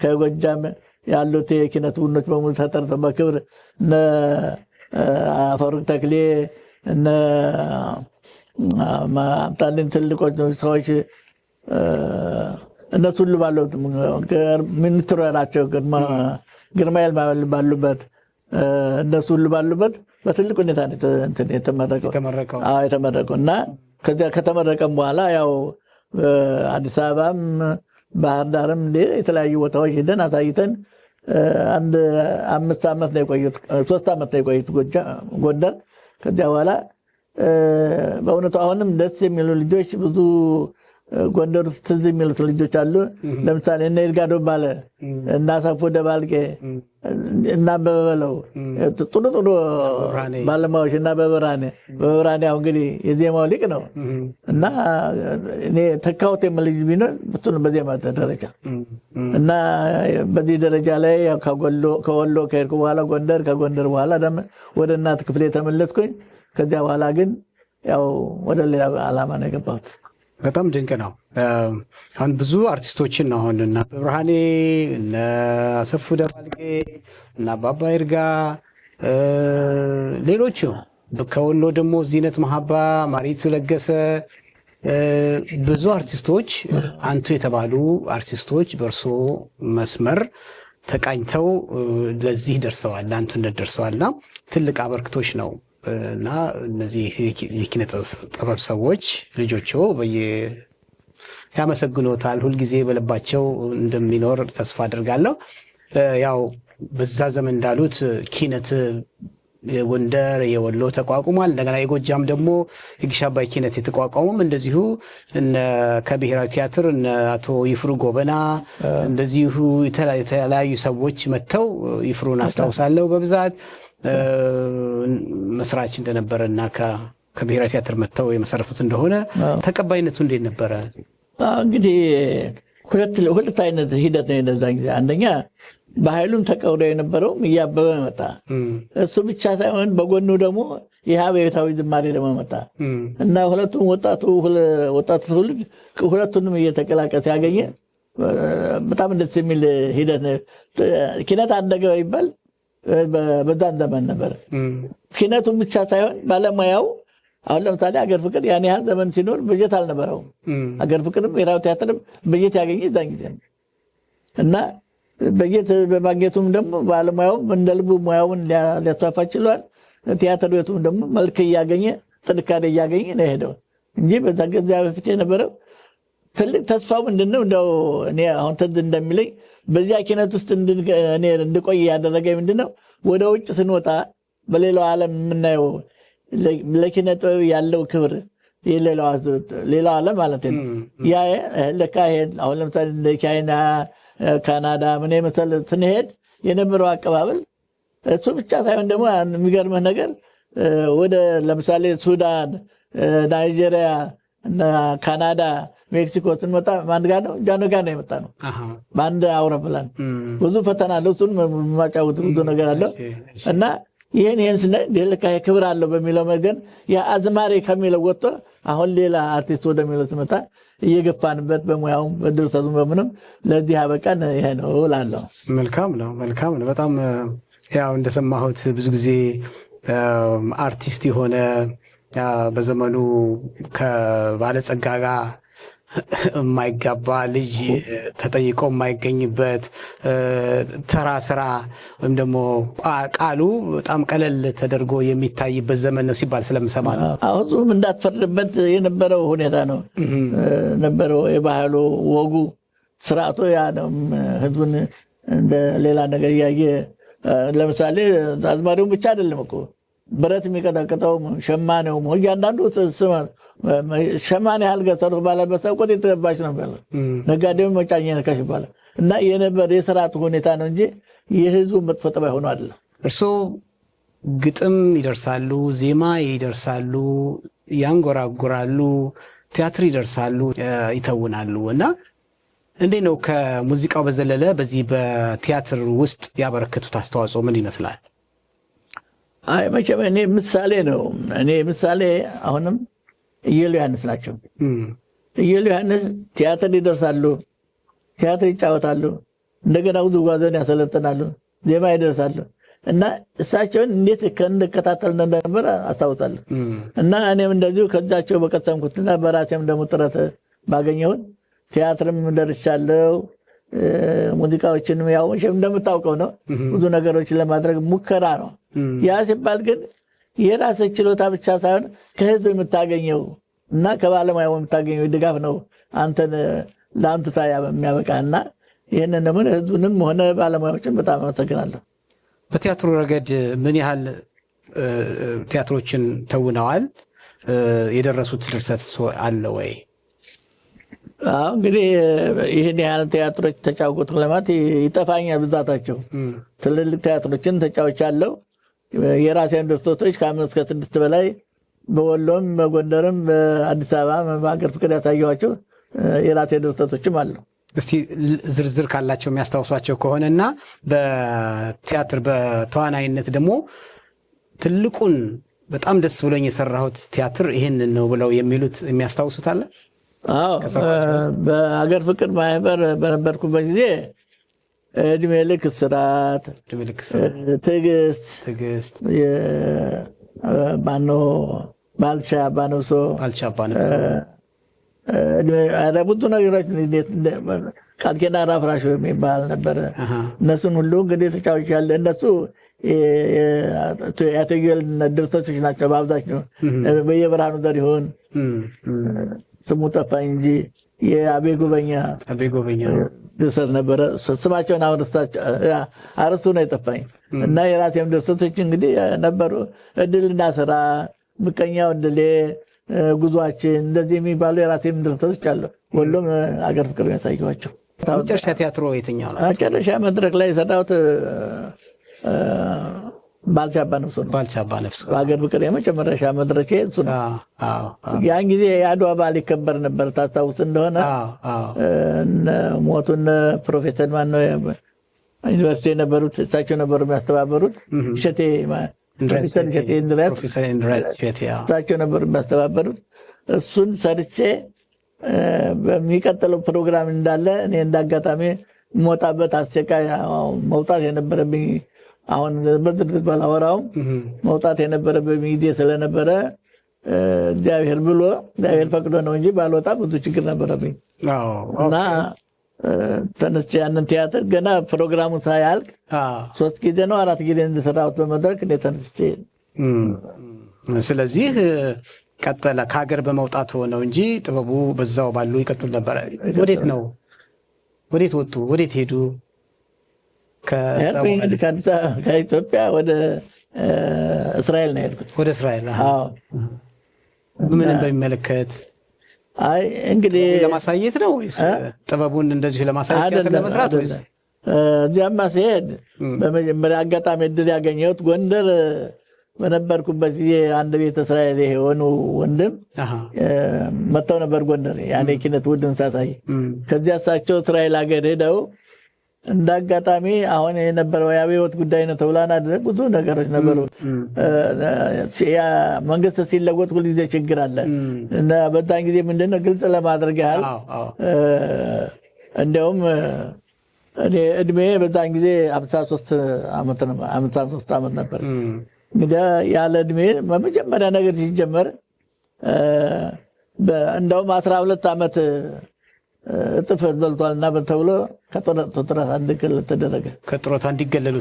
ከጎጃም ያሉት የኪነት ቡድኖች በሙሉ ተጠርተው በክብር እነ አፈወርቅ ተክሌ እነ አምጣልኝ ትልቆች ሰዎች እነሱ ሁሉ ባሉበት ሚኒስትሩ ናቸው ግርማ ይልማ ባሉበት እነሱ ሁሉ ባሉበት በትልቅ ሁኔታ የተመረቀው እና ከዚያ ከተመረቀም በኋላ ያው አዲስ አበባም ባህር ዳርም የተለያዩ ቦታዎች ሄደን አሳይተን አንድ 5 ዓመት ነው የቆዩት፣ 3 ዓመት ነው የቆዩት ጎንደር። ከዚያ በኋላ በእውነቱ አሁንም ደስ የሚሉ ልጆች ብዙ ጎንደር ውስጥ ትዝ የሚሉት ልጆች አሉ። ለምሳሌ እነ ይርጋ ዶባለ እና አሳፎ ደባልቄ እና በበለው ጥሩ ጥሩ ባለሙያዎች እና በብርሃኔ አሁን እንግዲህ የዜማው ሊቅ ነው እና እኔ ተካውት የምልጅ ቢኖር ብቱን በዜማ ደረጃ እና በዚህ ደረጃ ላይ ከወሎ ከሄድኩ በኋላ ጎንደር፣ ከጎንደር በኋላ ደግሞ ወደ እናት ክፍሌ ተመለስኩኝ። ከዚያ በኋላ ግን ያው ወደ ሌላ ዓላማ ነው የገባሁት። በጣም ድንቅ ነው። አሁን ብዙ አርቲስቶችን ነው አሁን እና ብርሃኔ እና አሰፉ ደባልቄ እና አባባ ይርጋ ሌሎቹ ከወሎ ደግሞ ዚነት መሐባ፣ ማሪቱ ለገሰ ብዙ አርቲስቶች አንቱ የተባሉ አርቲስቶች በእርሶ መስመር ተቃኝተው ለዚህ ደርሰዋል፣ ለአንቱነት ደርሰዋልና ትልቅ አበርክቶች ነው እና እነዚህ የኪነ ጥበብ ሰዎች ልጆቹ ያመሰግኖታል። ሁልጊዜ በልባቸው እንደሚኖር ተስፋ አድርጋለሁ። ያው በዛ ዘመን እንዳሉት ኪነት የጎንደር የወሎ ተቋቁሟል። እንደገና የጎጃም ደግሞ የግሽ አባይ ኪነት የተቋቋሙም እንደዚሁ ከብሔራዊ ቲያትር እነ አቶ ይፍሩ ጎበና እንደዚሁ የተለያዩ ሰዎች መጥተው ይፍሩን አስታውሳለሁ በብዛት መስራች እንደነበረ እና ከብሔራዊ ቲያትር መጥተው የመሰረቱት እንደሆነ ተቀባይነቱ እንዴት ነበረ? እንግዲህ ሁለት አይነት ሂደት ነው የነዛን ጊዜ። አንደኛ በኃይሉም ተቀውዶ የነበረው እያበበ መጣ። እሱ ብቻ ሳይሆን በጎኑ ደግሞ ይህ አብዮታዊ ዝማሬ ደግሞ መጣ እና ሁለቱም ወጣቱ ትውልድ ሁለቱንም እየተቀላቀለ ያገኘ በጣም ደስ የሚል ሂደት ነው። ኪነት አደገ ይባል በዛን ዘመን ነበር። ኪነቱን ብቻ ሳይሆን ባለሙያው አሁን ለምሳሌ አገር ፍቅር ያን ያህል ዘመን ሲኖር በጀት አልነበረውም። አገር ፍቅርም ብሔራዊ ቲያትርም በጀት ያገኘ እዛን ጊዜ ነው እና በጀት በማግኘቱም ደግሞ ባለሙያውም እንደልቡ ሙያውን ሊያስፋፋ ችሏል። ቲያትር ቤቱም ደግሞ መልክ እያገኘ ጥንካሬ እያገኘ ነው ሄደው እንጂ በዛ ጊዜ በፊት የነበረው ትልቅ ተስፋው ምንድነው? እንደው እኔ አሁን ትዝ እንደሚለኝ በዚያ ኪነት ውስጥ እኔ እንድቆይ ያደረገኝ ምንድነው? ወደ ውጭ ስንወጣ በሌላው ዓለም የምናየው ለኪነ ጥበብ ያለው ክብር ሌላው ዓለም ማለት ነው። ያ ለካ አሁን ለምሳሌ እንደ ቻይና፣ ካናዳ ምን የመሰለ ስንሄድ የነበረው አቀባበል እሱ ብቻ ሳይሆን ደግሞ የሚገርምህ ነገር ወደ ለምሳሌ ሱዳን፣ ናይጄሪያ እና ካናዳ፣ ሜክሲኮ ስንመጣ ማን ጋር ነው? ጃኖ ጋር ነው የመጣ ነው በአንድ አውሮፕላን። ብዙ ፈተና አለው፣ እሱን ማጫወት ብዙ ነገር አለው እና ይህን ስናይ ለካ ክብር አለው በሚለው መገን የአዝማሪ ከሚለው ወጥቶ አሁን ሌላ አርቲስት ወደሚለው ትመጣ እየገፋንበት በሙያውም በድርሰቱም በምንም ለዚህ አበቃን። ይሄ ነው እላለሁ። መልካም ነው። በጣም ያው እንደሰማሁት ብዙ ጊዜ አርቲስት የሆነ በዘመኑ ከባለጸጋ ጋር የማይጋባ ልጅ ተጠይቆ የማይገኝበት ተራ ስራ ወይም ደግሞ ቃሉ በጣም ቀለል ተደርጎ የሚታይበት ዘመን ነው ሲባል ስለምሰማ ነው። አሁን እንዳትፈርድበት የነበረው ሁኔታ ነው ነበረው። የባህሉ ወጉ ስርዓቱ ያ ነው። ህዝቡን እንደ ሌላ ነገር እያየ ለምሳሌ አዝማሪውን ብቻ አይደለም እኮ ብረት የሚቀጠቅጠው ሸማኔው እያንዳንዱ ሸማኔ ያህል ገሰሩ ባለበት ሰው ቆጥ የተገባች ነው ያለ ነጋዴው መጫኛ ነካሽ ይባላል። እና የነበር የስርዓቱ ሁኔታ ነው እንጂ የህዝቡ መጥፎ ጠባይ ሆኖ አይደለም። እርስዎ ግጥም ይደርሳሉ፣ ዜማ ይደርሳሉ፣ ያንጎራጉራሉ፣ ቲያትር ይደርሳሉ፣ ይተውናሉ እና እንዴት ነው ከሙዚቃው በዘለለ በዚህ በቲያትር ውስጥ ያበረከቱት አስተዋጽኦ ምን ይመስላል? አይ መቼም እኔ ምሳሌ አሁንም እየሉ ዮሐንስ ናቸው። እየሉ ዮሐንስ ቲያትር ይደርሳሉ፣ ቲያትር ይጫወታሉ፣ እንደገና ውዝዋዜን ያሰለጥናሉ፣ ዜማ ይደርሳሉ እና እሳቸውን እንዴት እንከታተል እንደነበር አስታውሳለሁ። እና እኔም እንደዚሁ ከዛቸው በቀሰምኩትና በራሴም ደግሞ ጥረት ባገኘሁት ቲያትርም ደርሻለሁ። ሙዚቃዎችንም ያው እንደምታውቀው ነው ብዙ ነገሮችን ለማድረግ ሙከራ ነው። ያ ሲባል ግን የራስህ ችሎታ ብቻ ሳይሆን ከህዝብ የምታገኘው እና ከባለሙያው የምታገኘው ድጋፍ ነው አንተን ለአንቱታ የሚያበቃና ይህንን ደግሞ ህዝቡንም ሆነ ባለሙያዎችን በጣም አመሰግናለሁ። በቲያትሩ ረገድ ምን ያህል ቲያትሮችን ተውነዋል? የደረሱት ድርሰት አለ ወይ? እንግዲህ ይህን ያህል ቲያትሮች ተጫውቁት ለማለት ይጠፋኛል ብዛታቸው። ትልልቅ ቲያትሮችን ተጫውቻለሁ። የራሴን ድርሰቶች ከ5 እስከ 6 በላይ በወሎም በጎንደርም በአዲስ አበባ በሀገር ፍቅር ያሳየኋቸው የራሴ ድርሰቶችም አሉ። እስቲ ዝርዝር ካላቸው የሚያስታውሷቸው ከሆነና በቲያትር በተዋናይነት ደግሞ ትልቁን በጣም ደስ ብሎኝ የሰራሁት ቲያትር ይሄንን ነው ብለው የሚሉት የሚያስታውሱት አለ? አዎ በሀገር ፍቅር ማህበር በነበርኩበት ጊዜ እድሜ ልክ እስራት፣ ትዕግስት ማነው ባልቻ ባነብሶ ብዙ ነገሮች ቃል ኪዳን አፍራሽ የሚባል ነበረ። እነሱን ሁሉ እንግዲህ ተጫዋች ያለ እነሱ ያተዩል ድርሰቶች ናቸው በአብዛኛው። በየብርሃኑ ዘሪሁን ስሙ ጠፋኝ እንጂ የአቤ ጉበኛ ድርሰት ነበረ። ስማቸውን አርስቱ ነው የጠፋኝ። እና የራሴም ድርሰቶች እንግዲህ ነበሩ። እድልና ስራ፣ ምቀኛው እድሌ፣ ጉዟችን እንደዚህ የሚባሉ የራሴም ድርሰቶች አሉ። ሁሉም አገር ፍቅር ያሳየኋቸው። መጨረሻ ቲያትሮ የትኛው ነው? መጨረሻ መድረክ ላይ የሰራሁት ባልቻ አባነፍሶ ነው። ባልቻ አባነፍሶ በሀገር ፍቅር የመጨረሻ መድረክ እሱ ነው። ያን ጊዜ የአድዋ በዓል ይከበር ነበር። ታስታውስ እንደሆነ ሞቱን ፕሮፌሰር ማነው ዩኒቨርሲቲ የነበሩት እሳቸው ነበሩ የሚያስተባበሩት። እሸቴ እሳቸው ነበሩ የሚያስተባበሩት። እሱን ሰርቼ በሚቀጥለው ፕሮግራም እንዳለ እኔ እንዳጋጣሚ ሞጣበት አስቸኳይ መውጣት የነበረብኝ አሁን በዝርዝር ባላወራውም መውጣት የነበረብኝ ጊዜ ስለነበረ እግዚአብሔር ፈቅዶ ነው እንጂ ባልወጣ ብዙ ችግር ነበረብኝ እና ተነስቼ ያንን ቲያትር ገና ፕሮግራሙን ሳያልቅ 3 ጊዜ ነው 4 ጊዜ እንደሰራሁት በመድረክ እኔ ተነስቼ። ስለዚህ ቀጠለ ከሀገር በመውጣት ሆነው እንጂ ጥበቡ በዛው ባሉ ይቀጥል ነበረ። ወዴት ወጡ? ወዴት ሄዱ? ከኢትዮጵያ ወደ እስራኤል ነው የሄድኩት። ወደ እስራኤል? ምን በሚመለከት? አይ እንግዲህ ለማሳየት ነው ወይስ ጥበቡን እንደዚሁ ለማሳየት ለመስራት ወይስ? እዚያማ ሲሄድ በመጀመሪያ አጋጣሚ እድል ያገኘሁት ጎንደር በነበርኩበት ጊዜ አንድ ቤተ እስራኤል የሆኑ ወንድም መጥተው ነበር ጎንደር ያኔ ኪነት ቡድን ሳሳይ። ከዚያ እሳቸው እስራኤል ሀገር ሄደው እንዳጋጣሚ አሁን የነበረው የአብዮት ጉዳይ ነው ተብሏን አይደለ? ብዙ ነገሮች ነበሩ። መንግስት ሲለወጥ ሁልጊዜ ችግር አለ እና በዛን ጊዜ ምንድነው ግልጽ ለማድረግ ያህል እንዲያውም እኔ እድሜ በዛን ጊዜ 53 ዓመት ነበር። እንግዲህ ያለ እድሜ በመጀመሪያ ነገር ሲጀመር እንደውም 12 ዓመት እጥፍ በልቷልና ተብሎ ከጡረታ እንዲገለል ተደረገ። ከጡረታ እንዲገለል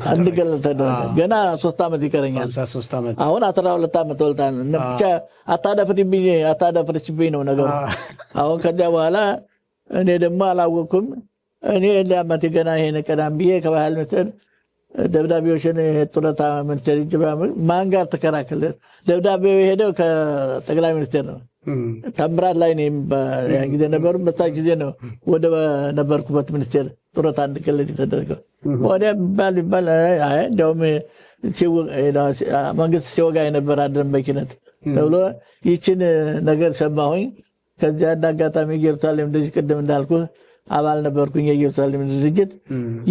ተደረገ። ገና 3 ዓመት ይቀረኛል። አሁን 12 ዓመት በልታል። ብቻ አታዳፍርሽብኝ ነው ነገሩ። አሁን ከዚያ በኋላ እኔ ደግሞ አላወቅኩም። እኔ ለአመት ገና ይሄን ቀዳም ብዬ ከባህል ምትር ደብዳቤዎችን ጡረታ ሚኒስቴር እጅ ማን ጋር ተከራከለ? ደብዳቤው የሄደው ከጠቅላይ ሚኒስቴር ነው። ታምራት ላይ ያን ጊዜ ነበሩ። በታች ጊዜ ነው ወደ ነበርኩበት ሚኒስቴር ጡረታ እንድገለል የተደረገው። ወዲያ ይባል እንደውም መንግስት ሲወጋ የነበረ አይደለም በኪነት ተብሎ ይችን ነገር ሰማሁኝ። ከዚያ እንዳጋጣሚ ኢየሩሳሌም እንደዚህ ቅድም እንዳልኩ አባል ነበርኩኝ የኢየሩሳሌም ድርጅት።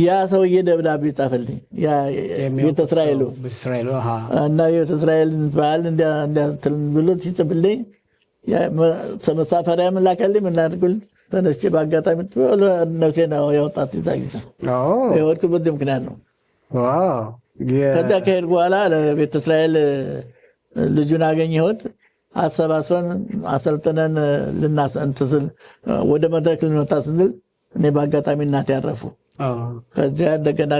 ያ ሰውዬ ደብዳቤ ጻፈልኝ። ያ ቤተ እስራኤሉ እና ቤተ እስራኤልን በዓል እንዲያትል ብሎ ሲጽፍልኝ መሳፈሪያ ምን ላከልኝ ምን ላድርጉልኝ ተነስቼ በአጋጣሚ ነፍሴ ነው ያወጣት ይዛጊዛ የወድኩበት ምክንያት ነው። ከዚያ ከሄድ በኋላ ለቤተ እስራኤል ልጁን አገኘሁት። አሰባስበን አሰልጥነን ልናሰንትስል ወደ መድረክ ልንወጣ ስንል እኔ በአጋጣሚ እናቴ ያረፉ። ከዚያ እንደገና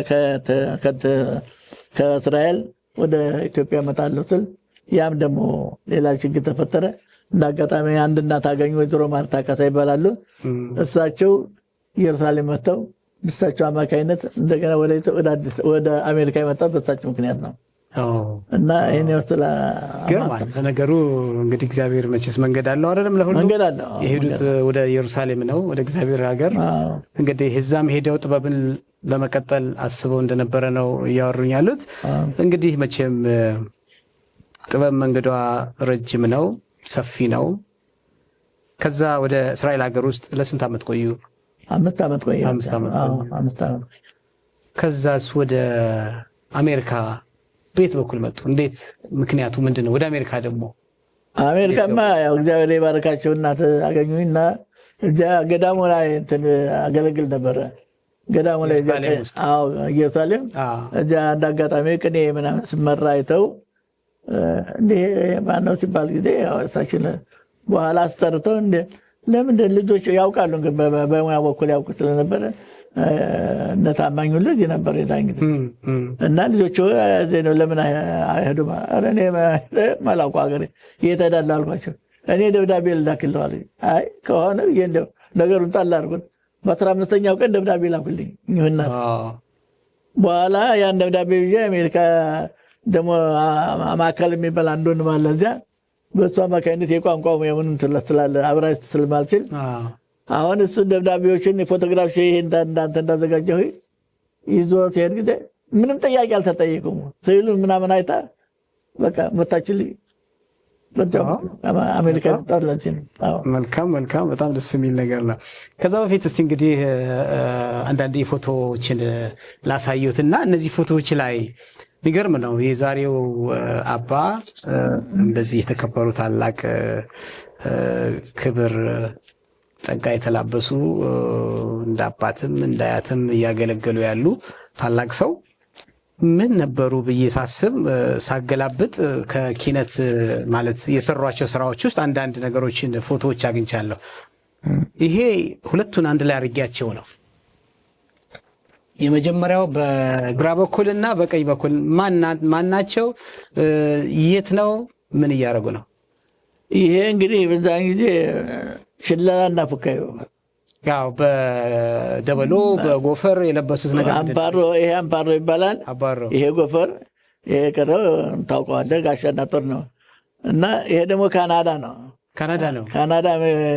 ከእስራኤል ወደ ኢትዮጵያ እመጣለሁ ስል ያም ደግሞ ሌላ ችግር ተፈጠረ። እንደ አጋጣሚ አንድ እናት አገኙ፣ ወይዘሮ ማርታ ካሳ ይባላሉ። እሳቸው ኢየሩሳሌም መጥተው በእሳቸው አማካይነት እንደገና ወደ አሜሪካ የመጣው በእሳቸው ምክንያት ነው። እና ይሄን ወጥላ ነገሩ እንግዲህ እግዚአብሔር መቼስ መንገድ አለው አይደለም? ለሁሉ መንገድ አለው። የሄዱት ወደ ኢየሩሳሌም ነው፣ ወደ እግዚአብሔር ሀገር። እንግዲህ እዛም ሄደው ጥበብን ለመቀጠል አስበው እንደነበረ ነው እያወሩኝ ያሉት። እንግዲህ መቼም ጥበብ መንገዷ ረጅም ነው፣ ሰፊ ነው። ከዛ ወደ እስራኤል ሀገር ውስጥ ለስንት ዓመት ቆዩ? 5 ዓመት ቆዩ። 5 ዓመት። ከዛስ ወደ አሜሪካ ቤት በኩል መጡ? እንዴት? ምክንያቱ ምንድነው? ወደ አሜሪካ ደግሞ አሜሪካማ ያው እግዚአብሔር ይባርካቸው እናት አገኙኝና እዚያ ገዳሙ ላይ እንትን አገለግል ነበረ። ገዳሙ ላይ ኢየሩሳሌም እዚያ እንዳጋጣሚ ቅኔ ምናምን ስመራ አይተው እንዴ ማነው ሲባል ጊዜ እሳችን በኋላ አስጠርተው እንዴ ለምንድን ልጆች ያውቃሉ በሙያ በኩል ያውቁ ስለነበረ ነታማኙ ልጅ ነበር የታንግት እና ልጆቹ ለምን አይሄዱም? ኧረ እኔ ማላውቁ ሀገር የት እሄዳለሁ አልኳቸው። እኔ ደብዳቤ ልላክልህ አሉኝ። አይ ከሆነ እንደው ነገሩን ጣል አድርጉት። በ15ኛው ቀን ደብዳቤ ላኩልኝ ይሁንና በኋላ ያን ደብዳቤ ይዤ አሜሪካ ደግሞ ማዕከል የሚባል አንድ ወንድም አለ እዚያ በእሱ አማካኝነት የቋንቋው የምን ስላለ አብራይስጥ ስለማልችል አሁን እሱ ደብዳቤዎችን ፎቶግራፍ ይሄ እንዳንተ እንዳዘጋጀሁ ይዞ ሲሄድ ጊዜ ምንም ጥያቄ አልተጠየቁም። ስዕሉን ምናምን አይታ በቃ መታችልኝ። አሜሪካ ተጣላችን። መልካም መልካም፣ በጣም ደስ የሚል ነገር ነው። ከዛ በፊት እስቲ እንግዲህ አንዳንድ ፎቶዎችን ላሳየሁትና እነዚህ ፎቶዎች ላይ የሚገርም ነው። የዛሬው አባ እንደዚህ የተከበሩ ታላቅ ክብር ጸጋ የተላበሱ እንደ አባትም እንደ አያትም እያገለገሉ ያሉ ታላቅ ሰው ምን ነበሩ ብዬ ሳስብ ሳገላብጥ ከኪነት ማለት የሰሯቸው ስራዎች ውስጥ አንዳንድ ነገሮችን ፎቶዎች አግኝቻለሁ። ይሄ ሁለቱን አንድ ላይ አድርጌያቸው ነው። የመጀመሪያው በግራ በኩልና በቀኝ በኩል ማናቸው? የት ነው? ምን እያደረጉ ነው? ይሄ እንግዲህ በዛን ጊዜ ሽለላና ፉካዩ ያው በደበሎ በጎፈር የለበሱት ነገር አምፓሮ፣ ይሄ አምፓሮ ይባላል። ይሄ ጎፈር፣ ይሄ ቀረው ታውቀዋለህ፣ ጋሻና ጦር ነው። እና ይሄ ደግሞ ካናዳ ነው። ካናዳ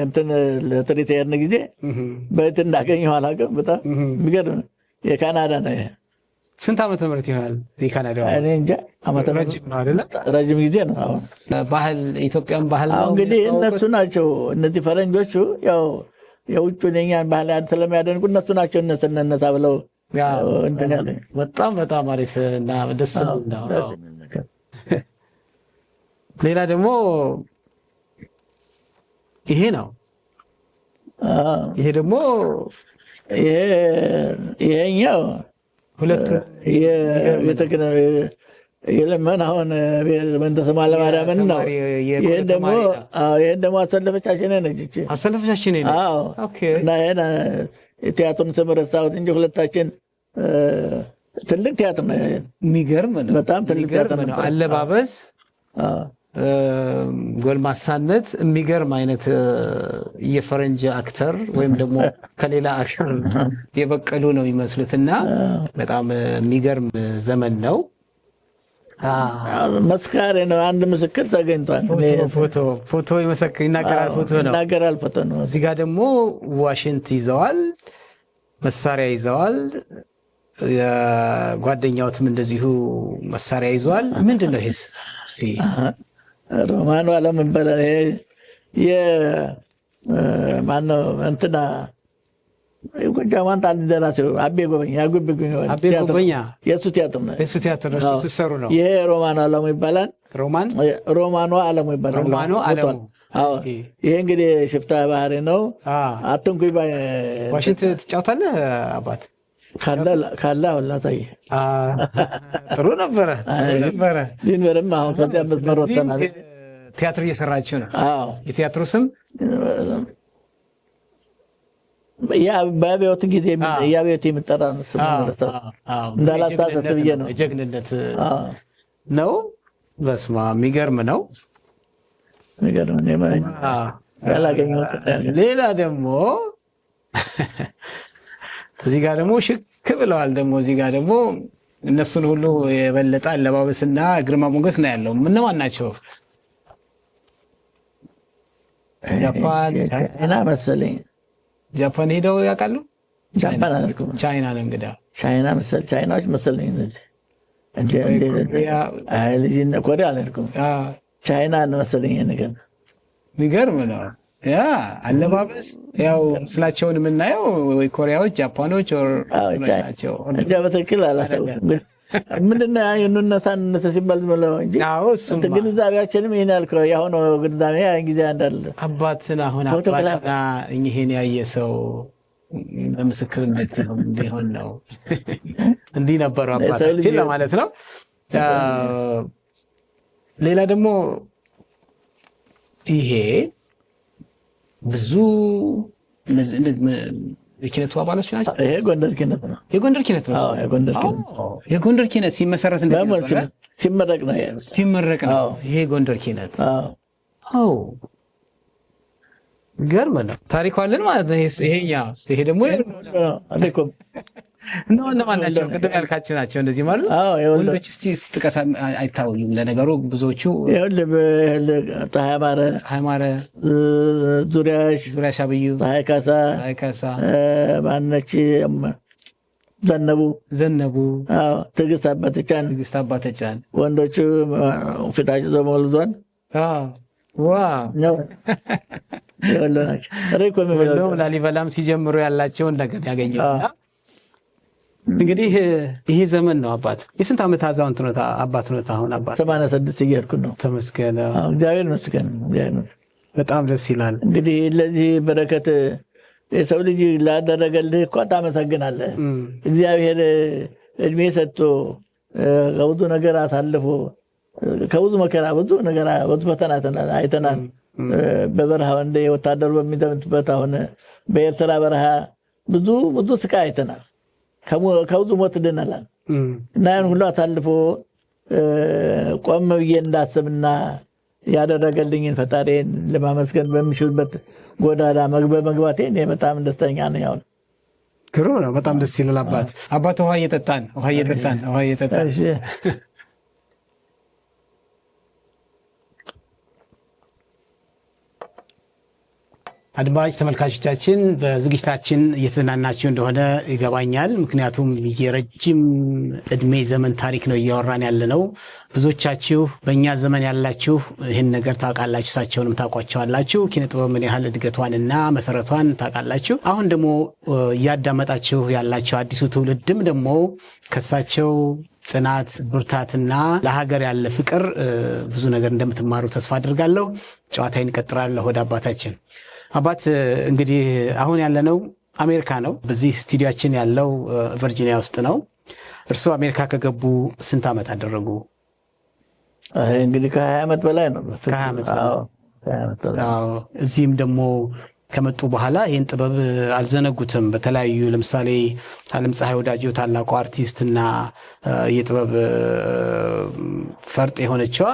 እንትን ለትርኢት የሄድን ጊዜ በየት እንዳገኘሁ አላውቅም። በጣም የሚገርም ነው። የካናዳ ነው። ይሄ ስንት ዓመተ ምህረት ይሆናል? የካናዳ እኔ እንጃ ዓመተ ምህረት ረጅም ጊዜ ነው። አሁን ባህል ኢትዮጵያን ባህል ነው እንግዲህ እነሱ ናቸው እነዚህ ፈረንጆቹ ያው የውጭውን የኛን ባህል ስለሚያደንቁ እነሱ ናቸው እነሳ ብለው እንትን ያለ በጣም በጣም አሪፍ እና ደስ ነው። ሌላ ደግሞ ይሄ ነው። ይሄ ደግሞ ይሄኛው ሁለቱ የለመን አሁን መንተሰማ ለማርያምን ነው። ይሄን ደግሞ አሰለፈቻችን ነች። አሰለፈቻችን ነች። እና ይሄን ቲያትሩን ስምረሳሁት እንጂ ሁለታችን ትልቅ ቲያትር ነው። የሚገርም ነው። በጣም ትልቅ ቲያትር ነው። አለባበስ ጎልማሳነት የሚገርም አይነት የፈረንጅ አክተር ወይም ደግሞ ከሌላ አክተር የበቀሉ ነው የሚመስሉትና በጣም የሚገርም ዘመን ነው። መስካሪ ነው። አንድ ምስክር ተገኝቷል። ፎቶ ይናገራል። ፎቶ ነው። እዚህ ጋር ደግሞ ዋሽንት ይዘዋል፣ መሳሪያ ይዘዋል። ጓደኛውትም እንደዚሁ መሳሪያ ይዘዋል። ምንድን ነው ይሄስ? እስቲ ሮማኑ አለም ይባላል። ማነው እንትና ጎጃማን አንድ ደራሲ አቤ ጎበኛ የእሱ ቲያትር ነው። ትሰሩ ነው። ይሄ ሮማኑ አለሙ ይባላል። ሮማኑ አለሙ ይባላል። ይሄ እንግዲህ ሽፍታ ባህሪ ነው። አትንኩኝ። ዋሽንት ትጫወታለህ አባት? ካለ አሁን ላሳይህ። ጥሩ ነበረ። ሊንበርም አሁን ከዚያ መስመር ወጥተናል። ቲያትር እየሰራችሁ ነው? የቲያትሩ ስም በአብዮት ጊዜ የአብዮት የሚጠራ ነው። እንዳላሳሰት ብዬ ነው። ጀግንነት ነው። በስመ አብ የሚገርም ነው። ሌላ ደግሞ እዚህ ጋር ደግሞ ሽክ ብለዋል። ደግሞ እዚህ ጋር ደግሞ እነሱን ሁሉ የበለጠ አለባበስና ግርማ ሞገስ ነው ያለው። እነማን ናቸው? ቻይና መሰለኝ። ጃፓን ሄደው ያውቃሉ? ጃፓን አልኩም። ቻይና ነው እንግዳ። ቻይና መሰለኝ። ቻይናዎች መሰለኝ። ኮሪያ አልሄድኩም። ቻይና መሰለኝ። ነገር የሚገርም ነው። ያ አለባበስ ያው ምስላቸውን የምናየው ወይ ኮሪያዎች፣ ጃፓኖች ናቸው። እንጃ በትክክል አላሰብኩም። ምንድን ነው የኑነሳነት ሲባል ብለው እንጂ ግንዛቤያችንም ይህን ያልከው የአሁኑ ግንዛቤ ያን ጊዜ እንዳለ አባትን አሁን አባትና ይሄን ያየ ሰው በምስክርነት እንዲሆን ነው። እንዲህ ነበሩ አባታችን ለማለት ነው። ሌላ ደግሞ ይሄ ብዙ የኪነቱ አባሎች ናቸው። ይሄ ጎንደር ኪነት ነው። የጎንደር ኪነት ነው። የጎንደር ኪነት ሲመሰረት ሲመረቅ ነው። ሲመረቅ ነው። ይሄ ጎንደር ኪነት ገርም ነው። ታሪኩ አለን ማለት ነው። ይሄ ደግሞ እነማን ናቸው? ቅድም ያልካቸው ናቸው እንደዚህ ማለት ወንዶች። እስቲ ጥቀስ። አይታወዩም ለነገሩ ብዙዎቹ። ፀሐይ ማረ፣ ዙሪያሽ አብዩ፣ ፀሐይ ካሳ፣ ማነች ዘነቡ፣ ትዕግስት አባተጫን። ወንዶቹ ፊታቸው ዘመልዟል። ላሊበላም ሲጀምሩ ያላቸውን ነገር ያገኘው። እንግዲህ ይሄ ዘመን ነው። አባት የስንት ዓመት አዛውንት ነው አባት ነው? አሁን አባት 86 እየሄድኩ ነው። ተመስገን። እግዚአብሔር ይመስገን። በጣም ደስ ይላል። እንግዲህ ለዚህ በረከት የሰው ልጅ ላደረገልህ እኮ ታመሰግናለህ። እግዚአብሔር እድሜ ሰጥቶ ከብዙ ነገር አሳልፎ ከብዙ መከራ ብዙ ፈተና አይተናል። በበረሃ እንደ ወታደሩ በሚዘምትበት አሁን በኤርትራ በረሃ ብዙ ስቃይ አይተናል። ከብዙ ሞት ድነናል። እና ያን ሁሉ አሳልፎ ቆም ብዬ እንዳስብና ያደረገልኝን ፈጣሪን ለማመስገን በሚችልበት ጎዳና በመግባቴ እኔ በጣም ደስተኛ ነኝ። አሁን ግሩ ነው። በጣም ደስ ይላል። አባት ውሃ እየጠጣን አድማጭ ተመልካቾቻችን በዝግጅታችን እየተዝናናችሁ እንደሆነ ይገባኛል። ምክንያቱም የረጅም እድሜ ዘመን ታሪክ ነው እያወራን ያለ ነው። ብዙዎቻችሁ በእኛ ዘመን ያላችሁ ይህን ነገር ታውቃላችሁ፣ እሳቸውንም ታውቋቸዋላችሁ። ኪነጥበብ ምን ያህል እድገቷንና መሰረቷን ታውቃላችሁ። አሁን ደግሞ እያዳመጣችሁ ያላችሁ አዲሱ ትውልድም ደግሞ ከእሳቸው ጽናት፣ ብርታትና ለሀገር ያለ ፍቅር ብዙ ነገር እንደምትማሩ ተስፋ አድርጋለሁ። ጨዋታዬን እቀጥላለሁ ወደ አባታችን። አባት እንግዲህ አሁን ያለነው አሜሪካ ነው። በዚህ ስቱዲያችን ያለው ቨርጂኒያ ውስጥ ነው። እርስዎ አሜሪካ ከገቡ ስንት ዓመት አደረጉ? እንግዲህ ከ20 ዓመት በላይ ነው። እዚህም ደግሞ ከመጡ በኋላ ይህን ጥበብ አልዘነጉትም። በተለያዩ ለምሳሌ ዓለም ፀሐይ ወዳጆ ታላቁ አርቲስትና የጥበብ ፈርጥ የሆነችዋ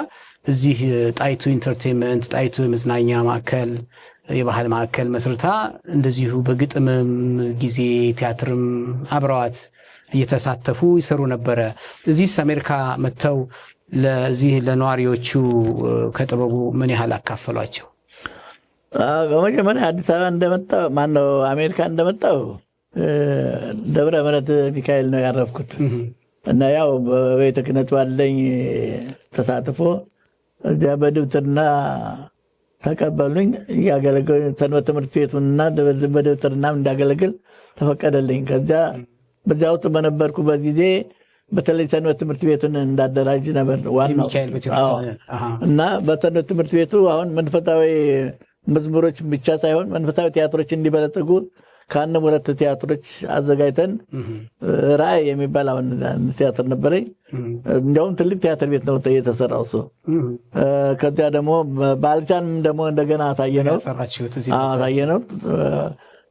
እዚህ ጣይቱ ኢንተርቴንመንት፣ ጣይቱ የመዝናኛ ማዕከል፣ የባህል ማዕከል መስርታ እንደዚሁ በግጥምም ጊዜ ቲያትርም አብረዋት እየተሳተፉ ይሰሩ ነበረ። እዚህስ አሜሪካ መጥተው ለዚህ ለነዋሪዎቹ ከጥበቡ ምን ያህል አካፈሏቸው? በመጀመሪያ አዲስ አበባ እንደመጣው ማነው አሜሪካ እንደመጣው ደብረ ምሕረት ሚካኤል ነው ያረፍኩት እና ያው በቤተ ክህነት ባለኝ ተሳትፎ እዚያ በድብትርና ተቀበሉኝ። እያገለገሉ ሰንበት ትምህርት ቤቱንና በድብትርና እንዳገለግል ተፈቀደልኝ። ከዚያ በዚያ ውስጥ በነበርኩበት ጊዜ በተለይ ሰንበት ትምህርት ቤቱን እንዳደራጅ ነበር ዋናው እና በሰንበት ትምህርት ቤቱ አሁን መንፈሳዊ መዝሙሮች ብቻ ሳይሆን መንፈሳዊ ቲያትሮች እንዲበለጽጉ ከአንድም ሁለት ቲያትሮች አዘጋጅተን ራእይ የሚባል አሁን ቲያትር ነበረኝ። እንዲያውም ትልቅ ቲያትር ቤት ነው የተሰራው እሱ። ከዚያ ደግሞ ባልቻንም ደግሞ እንደገና አሳየነው።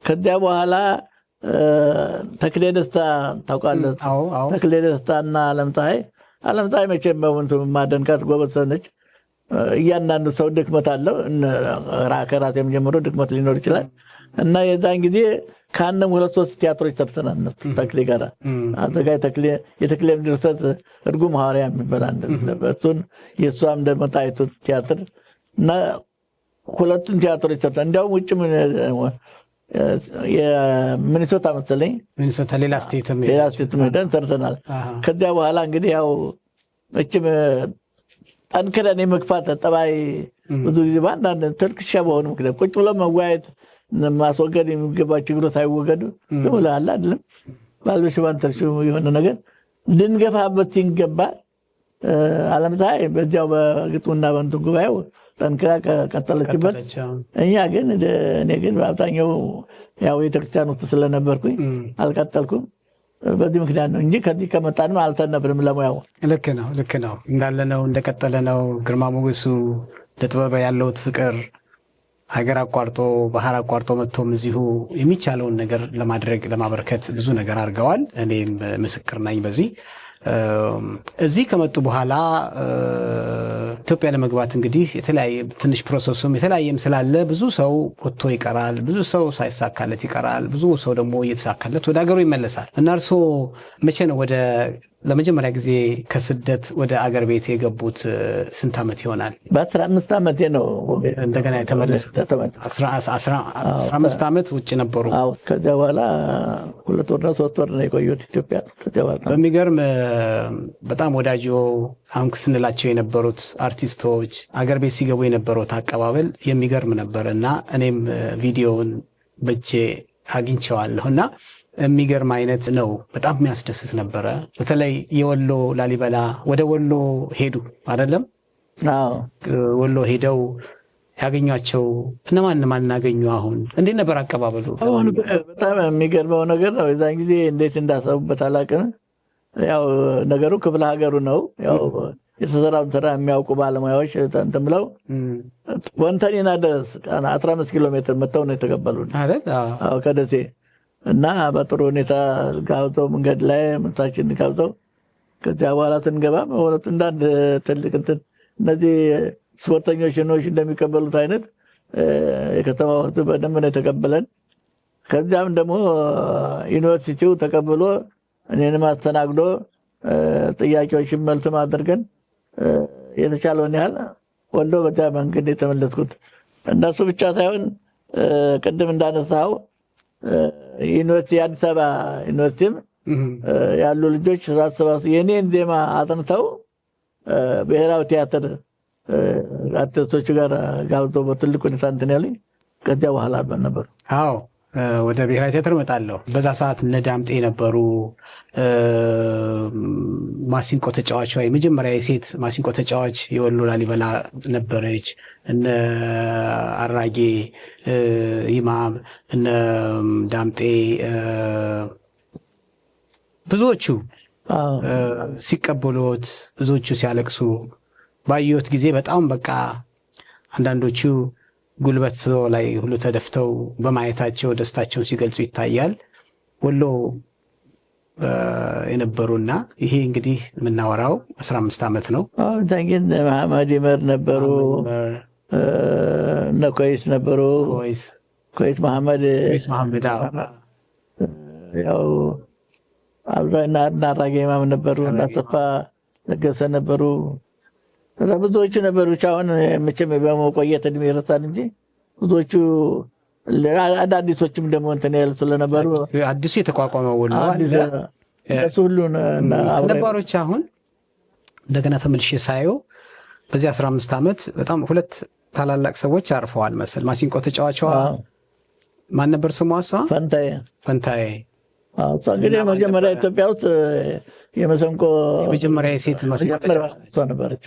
ከዚያ በኋላ ተክሌ ደስታ ታውቃለህ? ተክሌ ደስታና አለምፀሐይ መቼም በእውነቱ ማደንቃት ጎበዝ ሰው ነች። እያንዳንዱ ሰው ድክመት አለው። ከራሴም ጀምሮ ድክመት ሊኖር ይችላል እና የዛን ጊዜ ከአንድም ሁለት ሶስት ቲያትሮች ሰርተናል ተክሌ ጋር አዘጋጅ የተክሌም ድርሰት እርጉም ሐዋርያ የሚባል እሱን የእሷም ደግሞ ጣይቱ ቲያትር እና ሁለቱን ቲያትሮች ሰርተናል። እንዲያውም ውጭም የሚኒሶታ መሰለኝ ሌላ ስቴትም ሄደን ሰርተናል። ከዚያ በኋላ እንግዲህ ያው እችም ጠንክረን የመግፋት ጠባይ ብዙ ጊዜ በአንዳንድ ትርክሻ በሆኑ ምክንያት ቁጭ ብሎ መወያየት ማስወገድ የሚገባ ችግሮች ሳይወገዱ ብለሃል አይደለም ባልበሽ ባንተርሽ የሆነ ነገር ልንገፋበት ሲገባ አለምፀሐይ በዚያው በግጥሙና በእንትን ጉባኤው ጠንክራ ቀጠለችበት። እኔ ግን በአብዛኛው ያው ቤተክርስቲያን ውስጥ ስለነበርኩኝ አልቀጠልኩም። በዚህ ምክንያት ነው እንጂ ከዚህ ከመጣንም አልተነብርም ለሙያው። ልክ ነው እንዳለ ነው እንደቀጠለ ነው። ግርማ ሞገሱ ለጥበብ ያለውት ፍቅር ሀገር አቋርጦ ባህር አቋርጦ መጥቶም እዚሁ የሚቻለውን ነገር ለማድረግ ለማበርከት ብዙ ነገር አድርገዋል። እኔም ምስክር ነኝ በዚህ። እዚህ ከመጡ በኋላ ኢትዮጵያ ለመግባት እንግዲህ የተለያየ ትንሽ ፕሮሰሱም የተለያየም ስላለ ብዙ ሰው ወጥቶ ይቀራል፣ ብዙ ሰው ሳይሳካለት ይቀራል፣ ብዙ ሰው ደግሞ እየተሳካለት ወደ ሀገሩ ይመለሳል እና እርስዎ መቼ ነው ለመጀመሪያ ጊዜ ከስደት ወደ አገር ቤት የገቡት? ስንት ዓመት ይሆናል? በ15 ዓመቴ ነው እንደገና የተመለሱት። 15 ዓመት ውጭ ነበሩ። ከዚያ በኋላ 2 ወር ነው 3 ወር ነው የቆዩት ኢትዮጵያ። በሚገርም በጣም ወዳጆ አሁን ስንላቸው የነበሩት አርቲስቶች አገር ቤት ሲገቡ የነበሩት አቀባበል የሚገርም ነበር እና እኔም ቪዲዮውን በእጄ አግኝቼዋለሁ እና የሚገርም አይነት ነው። በጣም የሚያስደስት ነበረ። በተለይ የወሎ ላሊበላ ወደ ወሎ ሄዱ አይደለም? ወሎ ሄደው ያገኟቸው እነማን እናገኙ? አሁን እንዴት ነበር አቀባበሉ? በጣም የሚገርመው ነገር ነው። የዛን ጊዜ እንዴት እንዳሰቡበት አላውቅም። ያው ነገሩ ክፍለ ሀገሩ ነው። ያው የተሰራውን ስራ የሚያውቁ ባለሙያዎች እንትን ብለው ወንተኔና ድረስ 15 ኪሎ ሜትር መጥተው ነው የተቀበሉን ከደሴ እና በጥሩ ሁኔታ ጋብተው መንገድ ላይ ምርታችን ጋብተው ከዚያ በኋላ ስንገባ በእውነቱ እንዳንድ ትልቅ እንትን እነዚህ ስፖርተኞች እንደሚቀበሉት አይነት የከተማ ውስጥ በደንብ ነው የተቀበለን። ከዚያም ደግሞ ዩኒቨርሲቲው ተቀብሎ እኔንም አስተናግዶ ጥያቄዎችን መልስም አድርገን የተቻለውን ያህል ወሎ በዚያ መንገድ የተመለስኩት። እነሱ ብቻ ሳይሆን ቅድም እንዳነሳው ዩኒቨርሲቲ የአዲስ አበባ ዩኒቨርሲቲም ያሉ ልጆች ራስባስ የኔን ዜማ አጥንተው ብሔራዊ ቲያትር አርቲስቶች ጋር ጋብተው በትልቅ ሁኔታ እንትን ያለኝ ከዚያ በኋላ ነበር። አዎ ወደ ብሔራዊ ቲያትር እመጣለሁ። በዛ ሰዓት እነ ዳምጤ ነበሩ። ማሲንቆ ተጫዋች ወይ መጀመሪያ የሴት ማሲንቆ ተጫዋች የወሎ ላሊበላ ነበረች። እነ አራጌ ይማም፣ እነ ዳምጤ ብዙዎቹ ሲቀበሉት፣ ብዙዎቹ ሲያለቅሱ ባየሁት ጊዜ በጣም በቃ አንዳንዶቹ ጉልበት ላይ ሁሉ ተደፍተው በማየታቸው ደስታቸውን ሲገልጹ ይታያል። ወሎ የነበሩና ይሄ እንግዲህ የምናወራው 15 ዓመት ነው። ታንኪን መሐመድ ይመር ነበሩ፣ እነ ኮይስ ነበሩ። ኮይስ መሐመድ ያው አብዛኛው አራጌ ኢማም ነበሩ፣ እንዳሰፋ ለገሰ ነበሩ፣ ብዙዎቹ ነበሩ። ብቻ አሁን መቼም በመቆየት እድሜ ይረሳል እንጂ ብዙዎቹ አዳዲሶችም ደግሞ እንትን ያሉ ስለነበሩ አዲሱ የተቋቋመው ነው እሱ ሁሉ ነባሮች። አሁን እንደገና ተመልሼ ሳየው በዚህ 15 ዓመት በጣም ሁለት ታላላቅ ሰዎች አርፈዋል መሰል። ማሲንቆ ተጫዋቿዋ ማን ነበር ስሟ? እሷ ፈንታዬ። እሷ እንግዲህ መጀመሪያ ኢትዮጵያ ውስጥ የመሰንቆ የመጀመሪያ የሴት ማሲንቆ ተጫዋቿ ነበረች።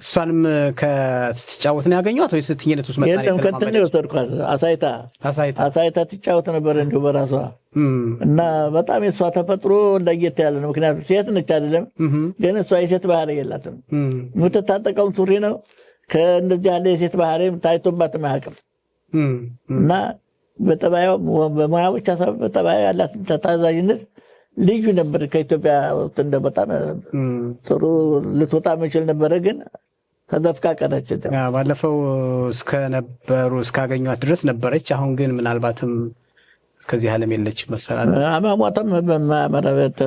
እሷንም ከተጫወት ነው ያገኘኋት ወይስ ትኝነት ውስጥ መጣ? የለም ከእንትን ነው የወሰድኳት። አሳይታ ትጫወት ነበር እንዲሁ በራሷ እና በጣም የእሷ ተፈጥሮ ለየት ያለ ነው። ምክንያቱም ሴት ነች አይደለም፣ ግን እሷ የሴት ባህሪ የላትም። የምትታጠቀውን ሱሪ ነው። ከእንደዚህ ያለ የሴት ባህሪ ታይቶባትም አያውቅም። እና በጠባዩ በሙያ ብቻ ሳይሆን በጠባዩ ያላት ታዛዥነት ልዩ ነበር። ከኢትዮጵያ ውስጥ እንደ በጣም ጥሩ ልትወጣ የምችል ነበረ፣ ግን ተዘፍቃ ቀረች። ባለፈው እስካገኟት ድረስ ነበረች። አሁን ግን ምናልባትም ከዚህ ዓለም የለች መሰላል። አሟሟቷም በማመረበት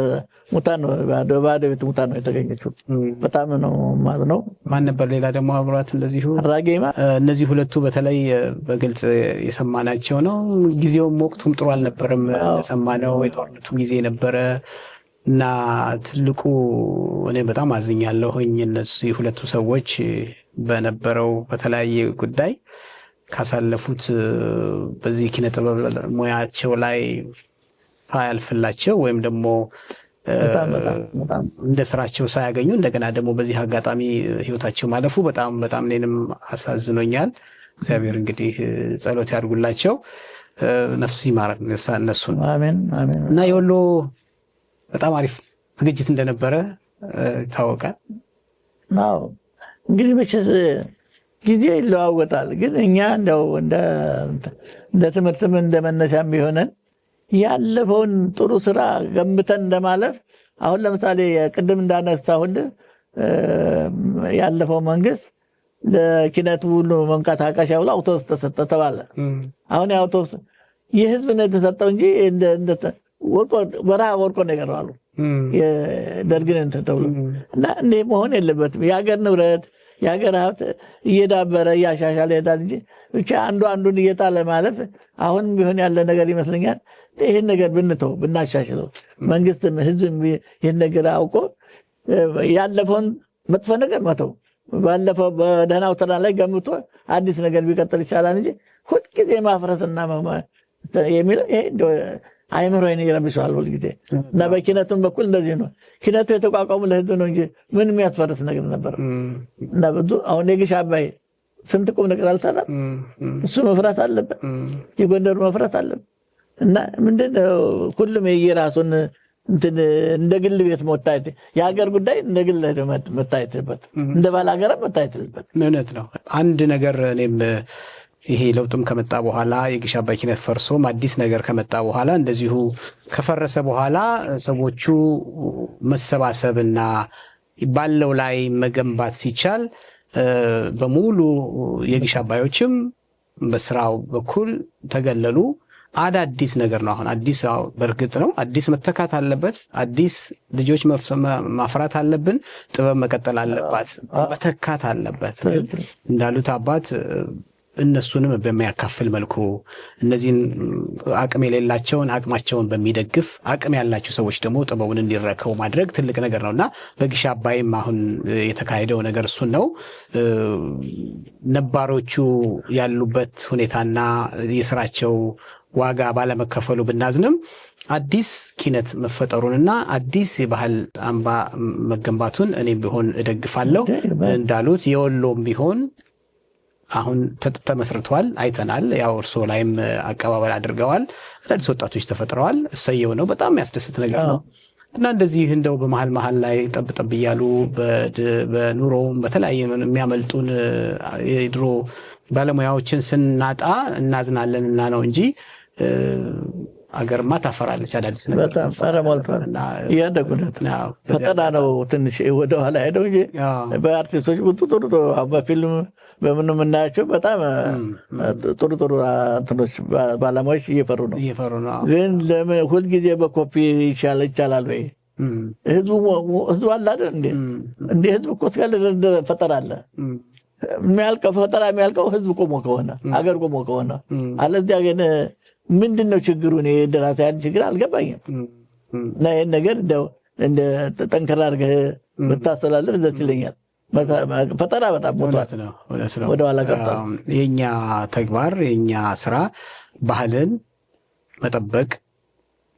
ሙታ ነው፣ ባዶ ቤት ሙታ ነው የተገኘችው። በጣም ነው ማለት ነው። ማን ነበር ሌላ ደግሞ አብሯት እንደዚሁ? አራጌማ። እነዚህ ሁለቱ በተለይ በግልጽ የሰማናቸው ነው። ጊዜውም ወቅቱም ጥሩ አልነበረም። የሰማነው የጦርነቱ ጊዜ ነበረ እና ትልቁ እኔ በጣም አዝኛለሁኝ። እነዚህ ሁለቱ ሰዎች በነበረው በተለያየ ጉዳይ ካሳለፉት በዚህ ኪነ ጥበብ ሙያቸው ላይ ሳያልፍላቸው ወይም ደግሞ እንደ ስራቸው ሳያገኙ እንደገና ደግሞ በዚህ አጋጣሚ ህይወታቸው ማለፉ በጣም በጣም እኔንም አሳዝኖኛል። እግዚአብሔር እንግዲህ ጸሎት ያድርጉላቸው፣ ነፍስ ይማር እነሱን። አሜን አሜን። እና የወሎ በጣም አሪፍ ዝግጅት እንደነበረ ይታወቃል። ናው እንግዲህ ጊዜ ይለዋወጣል፣ ግን እኛ እንደው እንደ ትምህርትም እንደ መነሻም ቢሆነን ያለፈውን ጥሩ ስራ ገምተን እንደማለፍ። አሁን ለምሳሌ ቅድም እንዳነሳሁልህ ያለፈው መንግስት ለኪነት ሁሉ መንቀሳቀሻ ብሎ አውቶቡስ ተሰጠ ተባለ። አሁን የአውቶቡስ የህዝብ ነው የተሰጠው እንጂ በረሃ ወርቆ ነው የቀረው የደርግን እንትን ተብሎ እና እንደ መሆን የለበትም። የሀገር ንብረት የሀገር ሀብት እየዳበረ እያሻሻለ ይሄዳል እንጂ ብቻ አንዱን እየጣለ ማለፍ አሁንም ቢሆን ያለ ነገር ይመስለኛል። ይህን ነገር ብንተው ብናሻሽለው፣ መንግስትም ህዝብም ይህን ነገር አውቆ ያለፈውን መጥፎ ነገር መተው፣ ባለፈው በደህናው ተራ ላይ ገምቶ አዲስ ነገር ቢቀጥል ይቻላል እንጂ ሁልጊዜ ማፍረስና የሚለው ይሄ አይምሮዬን ይረብሸዋል ሁልጊዜ። እና በኪነቱም በኩል እንደዚህ ነው። ኪነቱ የተቋቋሙ ለህዝብ ነው እንጂ ምን የሚያስፈርስ ነገር ነበር? እና ብዙ አሁን የግሽ አባይ ስንት ቁም ነገር አልሰራም። እሱ መፍራት አለበት፣ የጎንደሩ መፍራት አለበት። እና ምንድነው ሁሉም የየራሱን እንደ ግል ቤት መታየት፣ የሀገር ጉዳይ እንደ ግል መታየትበት፣ እንደ ባለ ሀገር መታየትበት። እውነት ነው። አንድ ነገር እኔም ይሄ ለውጥም ከመጣ በኋላ የግሽ አባይ ኪነት ፈርሶም አዲስ ነገር ከመጣ በኋላ እንደዚሁ ከፈረሰ በኋላ ሰዎቹ መሰባሰብና ባለው ላይ መገንባት ሲቻል በሙሉ የግሽ አባዮችም በስራው በኩል ተገለሉ። አዳዲስ ነገር ነው። አሁን አዲስ በእርግጥ ነው አዲስ መተካት አለበት። አዲስ ልጆች ማፍራት አለብን። ጥበብ መቀጠል አለባት፣ መተካት አለበት። እንዳሉት አባት እነሱንም በሚያካፍል መልኩ እነዚህን አቅም የሌላቸውን አቅማቸውን በሚደግፍ አቅም ያላቸው ሰዎች ደግሞ ጥበቡን እንዲረከቡ ማድረግ ትልቅ ነገር ነውና በግሽ አባይም አሁን የተካሄደው ነገር እሱን ነው። ነባሮቹ ያሉበት ሁኔታና የስራቸው ዋጋ ባለመከፈሉ ብናዝንም አዲስ ኪነት መፈጠሩንና አዲስ የባህል አምባ መገንባቱን እኔም ቢሆን እደግፋለሁ። እንዳሉት የወሎም ቢሆን አሁን ተመስርቷል፣ አይተናል። ያው እርስዎ ላይም አቀባበል አድርገዋል። አዳዲስ ወጣቶች ተፈጥረዋል። እሰየው ነው። በጣም የሚያስደስት ነገር ነው እና እንደዚህ እንደው በመሀል ላይ ጠብጠብ እያሉ በኑሮውም በተለያየ የሚያመልጡን የድሮ ባለሙያዎችን ስናጣ እናዝናለን እና ነው እንጂ አገርማ ታፈራለች አዳዲስ ነገር በጣም ፈረሞልቷል እያደጉነት ፈጠራ ነው ትንሽ ወደኋላ ሄደው እንጂ በአርቲስቶች ጥሩ በፊልም በምን የምናያቸው በጣም ጥሩ እንትኖች ባለሙያዎች እየፈሩ ነው። ግን ለምን ሁልጊዜ በኮፒ ይቻላል ወይ? ህዝቡ አለ አይደል እንዴ ህዝብ እኮ እስካለ ፈጠራ አለ። የሚያልቀው ፈጠራ የሚያልቀው ህዝብ ቆሞ ከሆነ አገር ቆሞ ከሆነ አለዚያ ግን ምንድነው ችግሩ? እኔ ደራሲያን ችግር አልገባኝም። እና ይሄን ነገር እንደ ጠንከራ አድርገህ ብታስተላልፍ ደስ ይለኛል። ፈጠራ በጣም ሞቷል፣ ወደ ኋላ ቀርቷል። የኛ ተግባር የኛ ስራ ባህልን መጠበቅ፣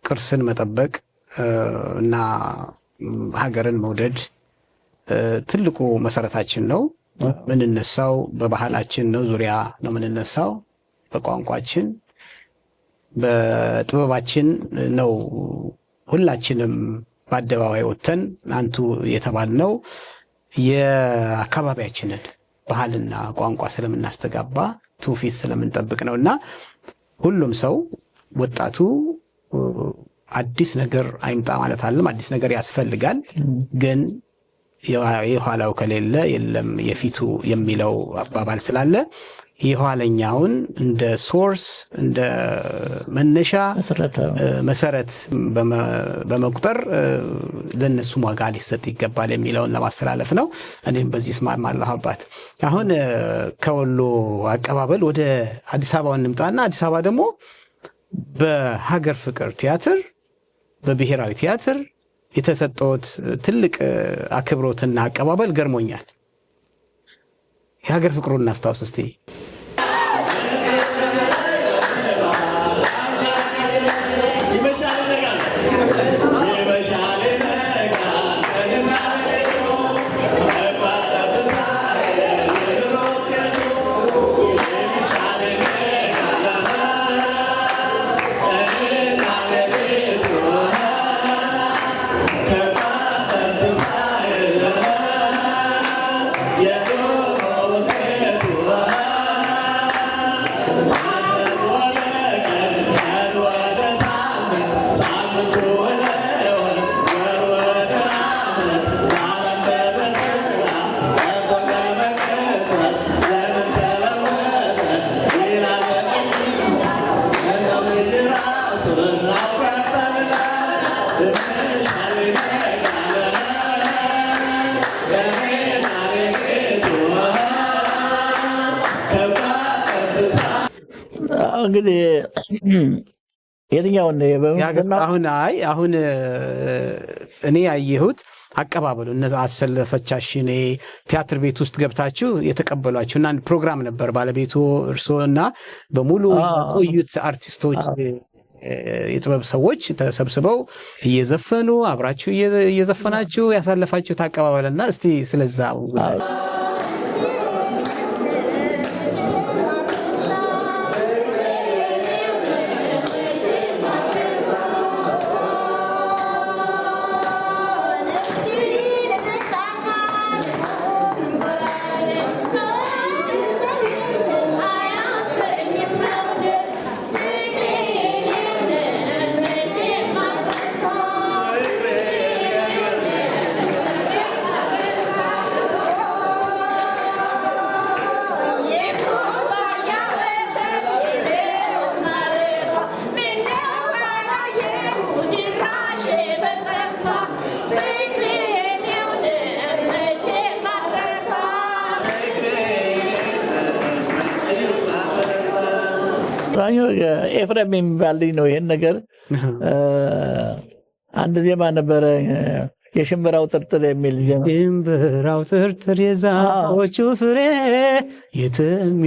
ቅርስን መጠበቅ እና ሀገርን መውደድ ትልቁ መሰረታችን ነው። ምንነሳው በባህላችን ነው ዙሪያ ነው ምንነሳው፣ በቋንቋችን በጥበባችን ነው። ሁላችንም በአደባባይ ወጥተን አንቱ የተባልነው የአካባቢያችንን ባህልና ቋንቋ ስለምናስተጋባ ትውፊት ስለምንጠብቅ ነው እና ሁሉም ሰው ወጣቱ አዲስ ነገር አይምጣ ማለት አለም አዲስ ነገር ያስፈልጋል። ግን የኋላው ከሌለ የለም የፊቱ የሚለው አባባል ስላለ የኋለኛውን እንደ ሶርስ እንደ መነሻ መሰረት በመቁጠር ለነሱ ዋጋ ሊሰጥ ይገባል የሚለውን ለማስተላለፍ ነው። እኔም በዚህ እስማማለሁ። አባት አሁን ከወሎ አቀባበል ወደ አዲስ አበባ እንምጣና አዲስ አበባ ደግሞ በሀገር ፍቅር ቲያትር በብሔራዊ ቲያትር የተሰጠውት ትልቅ አክብሮትና አቀባበል ገርሞኛል። የሀገር ፍቅሩን እናስታውስ እስቲ። እንግዲህ የትኛውን አሁን እኔ ያየሁት አቀባበሉ እነዛ አሰለፈቻሽኔ ቲያትር ቤት ውስጥ ገብታችሁ የተቀበሏችሁ እና አንድ ፕሮግራም ነበር ባለቤቱ እርስዎ እና በሙሉ ቆዩት አርቲስቶች የጥበብ ሰዎች ተሰብስበው እየዘፈኑ አብራችሁ እየዘፈናችሁ ያሳለፋችሁት አቀባበልና እስቲ ስለዛ ኤፍሬም የሚባል ልጅ ነው ይሄን ነገር አንድ ዜማ ነበረ የሽምብራው ጥርጥር የሚል ዜማ ሽምብራው ጥርጥር የዛፎቹ ፍሬ የትም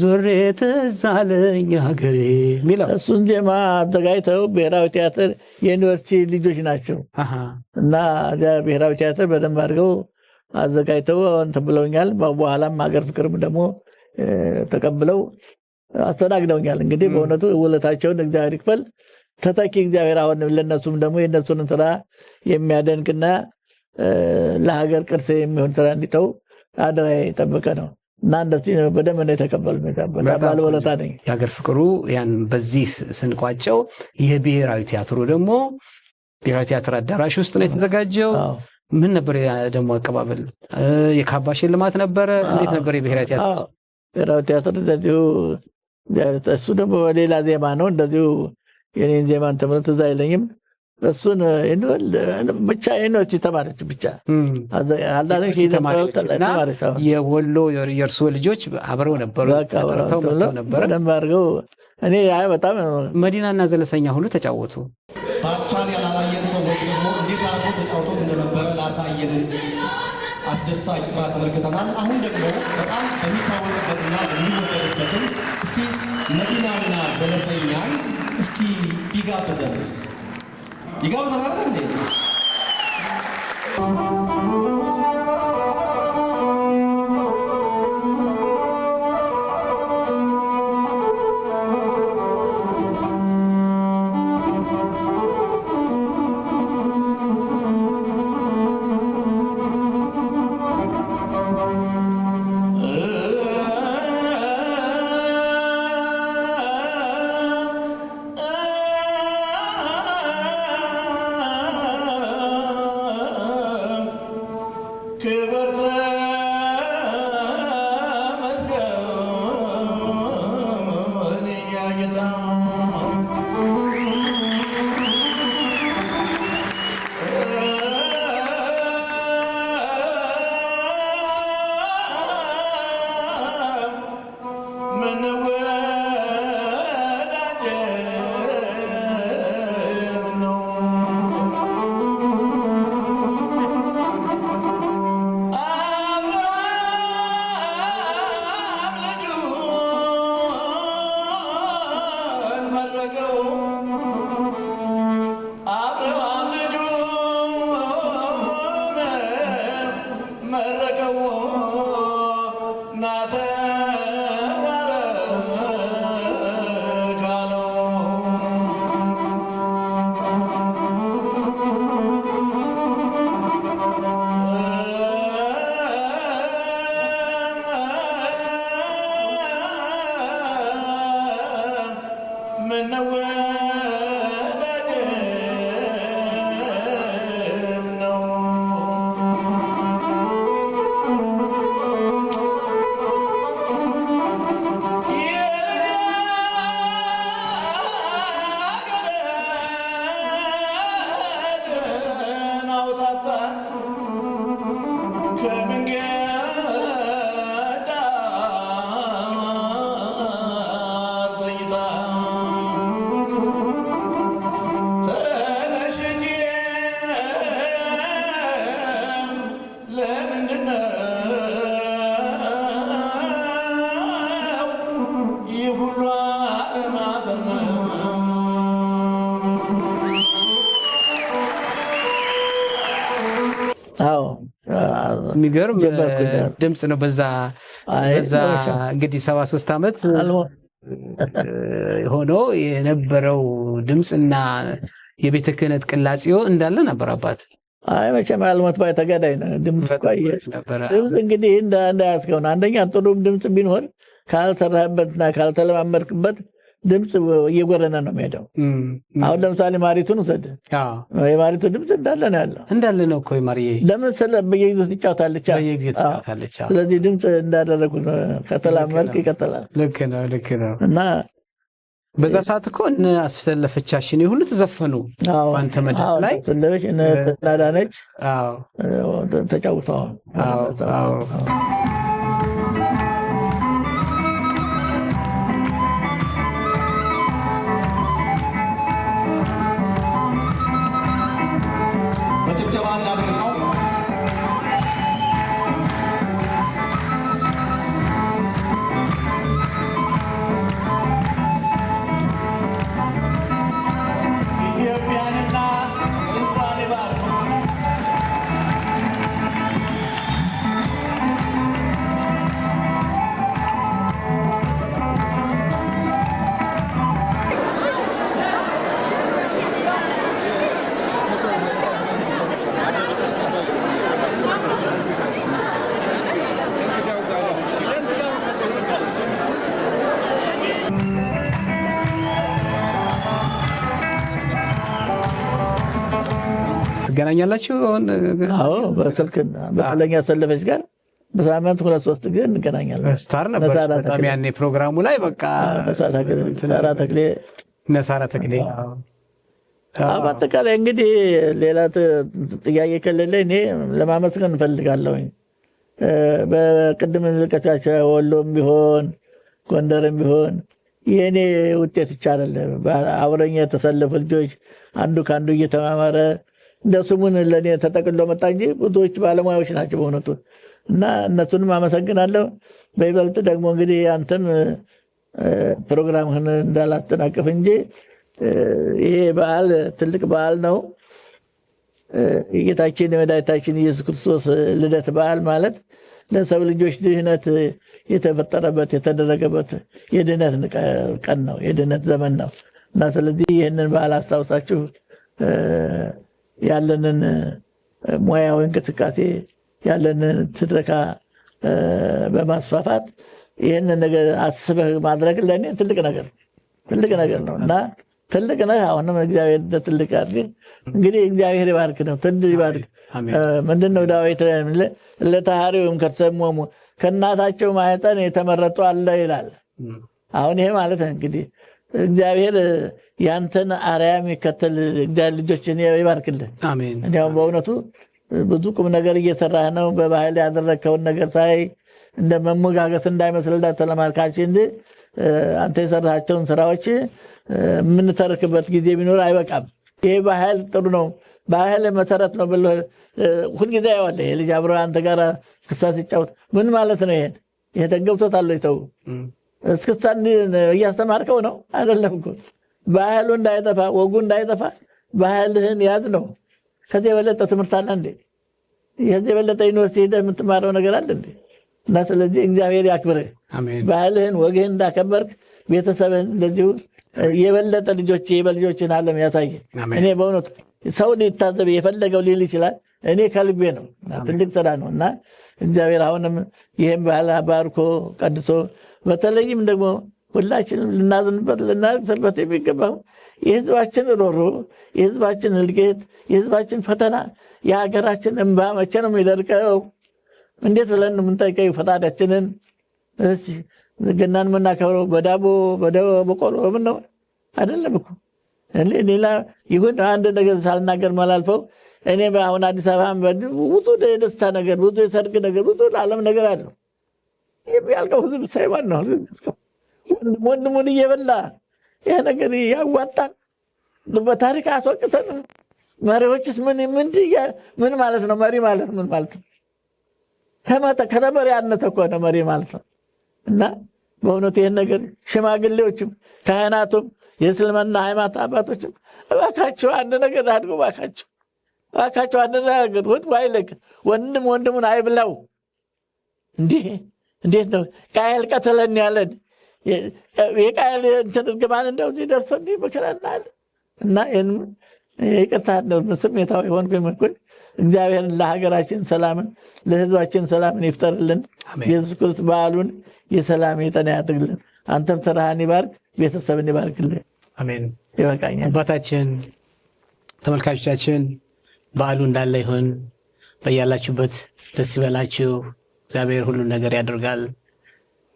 ዞሬ ትዝ አለኝ ሀገሬ የሚለው እሱን ዜማ አዘጋጅተው ብሔራዊ ቲያትር የዩኒቨርሲቲ ልጆች ናቸው እና ብሔራዊ ቲያትር በደንብ አድርገው አዘጋጅተው እንትን ብለውኛል። በኋላም ሀገር ፍቅርም ደግሞ ተቀብለው አስተናግደውኛል። እንግዲህ በእውነቱ ውለታቸውን እግዚአብሔር ይክፈል። ተተኪ እግዚአብሔር አሁን ለነሱም ደግሞ የነሱን ስራ የሚያደንቅና ለሀገር ቅርስ የሚሆን ስራ እንዲተው አደራ የጠበቀ ነው። እና እንደዚህ በደንብ ነው የተቀበሉት። ባለውለታ ነኝ። የሀገር ፍቅሩ ያን በዚህ ስንቋጨው ይህ ብሔራዊ ቲያትሩ ደግሞ ብሔራዊ ቲያትር አዳራሽ ውስጥ ነው የተዘጋጀው። ምን ነበር ደግሞ አቀባበል? የካባ ሽልማት ነበረ? እንዴት ነበር የብሔራዊ ቲያትር? ብሔራዊ ቲያትር እንደዚሁ እሱ ደግሞ ሌላ ዜማ ነው። እንደዚሁ የኔን ዜማን ተምረት እዛ አይለኝም። እሱን ብቻ ዩኒቨርሲቲ ተማረች ብቻ አላረክ ተማረች። የወሎ የእርሶ ልጆች አብረው ነበሩ ነበር በደንብ አድርገው። እኔ በጣም መዲናና ዘለሰኛ ሁሉ ተጫወቱ። ባቻን ያላላየን ሰዎች ደግሞ እንዴት አድርጎ ተጫውቶት እንደነበረ ላሳየንን አስደሳች ስራ ተመልክተናል። አሁን ደግሞ በጣም በሚታወቅበትና በሚወደድበትም እስቲ መዲናና ዘለሰኛን እስቲ ቢጋብዘንስ? ይጋብዘናል እንዴ? የሚገርም ድምጽ ነው። በዛ እንግዲህ 73 ዓመት ሆኖ የነበረው ድምጽና የቤተ ክህነት ቅላጼው እንዳለ ነበር አባት። አይ መቼም አልሞት ባይ ተጋዳይ ነው። ድምጽ እንግዲህ እንዳያስከው አንደኛ ጥሩ ድምጽ ቢኖር ካልተራበትና ካልተለማመድክበት ድምጽ እየጎረነ ነው የሚሄደው። አሁን ለምሳሌ ማሪቱን ውሰድ። የማሪቱ ድምጽ እንዳለ ነው ያለው። እንዳለ ነው እኮ ማሪዬ። ለምን በየጊዜው ትጫወታለች። ስለዚህ ድምጽ እንዳደረጉት ከተላመድክ ይቀጥላል። ልክ ነው። እና በዛ ሰዓት እኮ እነ አሰለፈቻችን ሁሉ ተዘፈኑ። አንተ መድረክ ላይ አሰለፈች እነ ተናዳነች ተጫውተዋል። ጭብጨባ እናድርገው። ኢትዮጵያንና ሕዝቧን ይባርክ። ትገናኛላችሁ? አዎ በስልክ በተለኛ ሰለፈች ጋር በሳምንት 2-3 ጊዜ እንገናኛለን። ስታር ነበር በጣም ያኔ ፕሮግራሙ ላይ በቃ ነሳራ ተክሌ። በአጠቃላይ እንግዲህ ሌላ ጥያቄ ከሌለ እኔ ለማመስገን እንፈልጋለሁኝ። በቅድም ልቀቻቸው ወሎም ቢሆን ጎንደርም ቢሆን የእኔ ውጤት ይቻላል። አብረኛ የተሰለፉ ልጆች አንዱ ከአንዱ እየተማማረ እንደ ስሙን ለእኔ ተጠቅሎ መጣ እንጂ ብዙዎች ባለሙያዎች ናቸው በእውነቱ እና እነሱንም አመሰግናለሁ። በይበልጥ ደግሞ እንግዲህ አንተም ፕሮግራምህን እንዳላጠናቀፍ እንጂ ይሄ በዓል ትልቅ በዓል ነው። የጌታችን የመድኃኒታችን ኢየሱስ ክርስቶስ ልደት በዓል ማለት ለሰው ልጆች ድህነት የተፈጠረበት የተደረገበት የድህነት ቀን ነው፣ የድህነት ዘመን ነው እና ስለዚህ ይህንን በዓል አስታውሳችሁ ያለንን ሙያዊ እንቅስቃሴ ያለንን ትረካ በማስፋፋት ይህንን ነገር አስበህ ማድረግ ለእኔ ትልቅ ነገር ነው እና ትልቅ ነህ። አሁንም እግዚአብሔር ትልቅ አድርግ። እንግዲህ እግዚአብሔር ይባርክ ነው ትልቅ ይባርክ። ምንድነው ዳዊት ለተሐሪውም ከተሰሞሙ ከእናታቸው ማህፀን የተመረጡ አለ ይላል። አሁን ይሄ ማለት እንግዲህ እግዚአብሔር ያንተን አርአያ የሚከተል እግዚአብሔር ልጆችን ይባርክልህ። አሜን። እንዲያውም በእውነቱ ብዙ ቁም ነገር እየሰራህ ነው። በባህል ያደረግከውን ነገር ሳይ እንደ መሞጋገስ እንዳይመስልህ ተለማርካች እንጂ አንተ የሰራቸውን ስራዎች የምንተርክበት ጊዜ ቢኖር አይበቃም። ይሄ ባህል ጥሩ ነው፣ ባህል መሰረት ነው ብለህ ሁልጊዜ ያዋለህ ልጅ አብሮ አንተ ጋር እስክስታ ሲጫወት ምን ማለት ነው? ይሄ ተገብቶታል ይተው እስክስታ እያስተማርከው ነው አይደለም እኮ ባህሉ እንዳይጠፋ ወጉ እንዳይጠፋ ባህልህን ያዝ ነው። ከዚህ የበለጠ ትምህርት አለ እንዴ? ከዚህ የበለጠ ዩኒቨርሲቲ ሄደህ የምትማረው ነገር አለ እንዴ? እና ስለዚህ እግዚአብሔር ያክብርህ። ባህልህን ወግህን እንዳከበርክ ቤተሰብህን እንደዚሁ የበለጠ ልጆችን ዓለም ያሳየ። እኔ በእውነቱ ሰው ሊታዘብ የፈለገው ሊል ይችላል። እኔ ከልቤ ነው። ትልቅ ስራ ነው እና እግዚአብሔር አሁንም ይህም ባህል ባርኮ ቀድሶ በተለይም ደግሞ ሁላችንም ልናዝንበት ልናርቅበት የሚገባው የህዝባችን ሮሮ፣ የህዝባችን እልቂት፣ የህዝባችን ፈተና፣ የሀገራችን እንባ መቼ ነው የሚደርቀው? እንዴት ብለን የምንጠይቀው ፈጣሪያችንን? ገናን የምናከብረው በዳቦ በቆሎ ምን ነው አይደለም እኮ። ሌላ ይሁን አንድ ነገር ሳልናገር ማላልፈው እኔ አሁን አዲስ አበባ ብዙ የደስታ ነገር፣ ብዙ የሰርግ ነገር፣ ብዙ ለዓለም ነገር አለው። ያልቀው ህዝብ ሳይማን ነው ወንድሙን እየበላ ይህ ነገር ያዋጣል። በታሪክ አስወቅተን መሪዎችስ ምን ማለት ነው? መሪ ማለት ምን ማለት ነው? ከመሪ ያነሰ እኮ ነው መሪ ማለት ነው። እና በእውነቱ ይህን ነገር ሽማግሌዎችም ካህናቱም የእስልምና ሃይማኖት አባቶችም እባካቸው አንድ ነገር አድርጉ። እባካቸው አንድ ነገር ሁት ባይለቅ ወንድሙን አይብላው። እንዴት ነው ቃየል ቀተለን ያለን የቃየል እንትን እርግማን እንደዚህ ደርሶ እንዲህ መከራናል እና ይቅርታ ስሜታዊ ሆንኩኝ መኩል። እግዚአብሔር ለሀገራችን ሰላምን ለህዝባችን ሰላምን ይፍጠርልን። ኢየሱስ ክርስቶስ በዓሉን የሰላም የጤና ያድርግልን። አንተም ስራህን ይባርክ፣ ቤተሰብን ይባርክልን። አሜን። ይበቃኛል። አባታችን ተመልካቾቻችን በዓሉ እንዳለ ይሁን። በያላችሁበት ደስ ይበላችሁ። እግዚአብሔር ሁሉን ነገር ያደርጋል።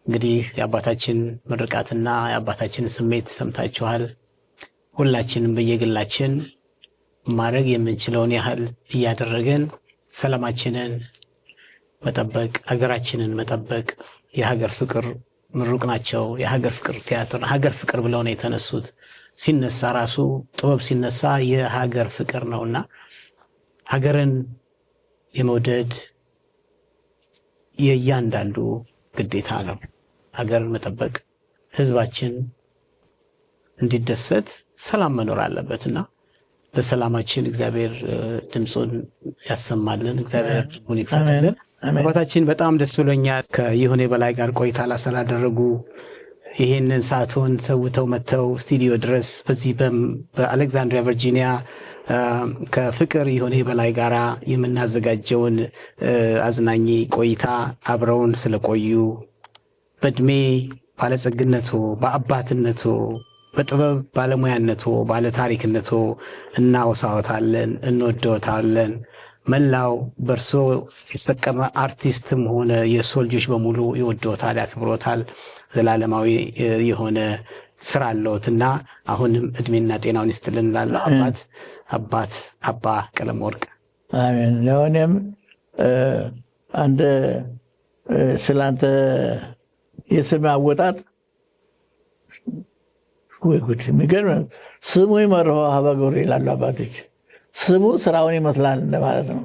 እንግዲህ የአባታችን ምርቃትና የአባታችን ስሜት ሰምታችኋል። ሁላችንም በየግላችን ማድረግ የምንችለውን ያህል እያደረገን ሰላማችንን መጠበቅ፣ ሀገራችንን መጠበቅ። የሀገር ፍቅር ምሩቅ ናቸው። የሀገር ፍቅር ቲያትር ሀገር ፍቅር ብለው ነው የተነሱት። ሲነሳ ራሱ ጥበብ ሲነሳ የሀገር ፍቅር ነውና ሀገርን የመውደድ የእያንዳንዱ ግዴታ ነው። ሀገርን መጠበቅ፣ ህዝባችን እንዲደሰት ሰላም መኖር አለበትና ለሰላማችን እግዚአብሔር ድምፁን ያሰማልን። እግዚአብሔር ድምፁን ይክፈትልን። አባታችን በጣም ደስ ብሎኛል። ከይሁኔ በላይ ጋር ቆይታ ስላደረጉ ይህንን ሰዓቱን ሰውተው መጥተው ስቱዲዮ ድረስ በዚህ በአሌክዛንድሪያ ቨርጂኒያ ከፍቅር ይሁኔ በላይ ጋራ የምናዘጋጀውን አዝናኝ ቆይታ አብረውን ስለቆዩ በእድሜ ባለጸግነቱ በአባትነቱ በጥበብ ባለሙያነቱ ባለታሪክነቱ እናወሳዎታለን፣ እንወደዎታለን። መላው በእርሶ የተጠቀመ አርቲስትም ሆነ የእርሶ ልጆች በሙሉ ይወደዎታል፣ ያክብሮታል። ዘላለማዊ የሆነ ስራ አለዎትና አሁንም እድሜና ጤናውን ይስጥልን እላለሁ። አባት አባ ቀለመወርቅ። አሜን። ለሆነም አንድ ስላንተ የስም አወጣጥ ወይ ጉድ የሚገርም ስሙ ይመርሆ ሀበጎር ይላሉ አባቶች። ስሙ ስራውን ይመስላል እንደማለት ነው።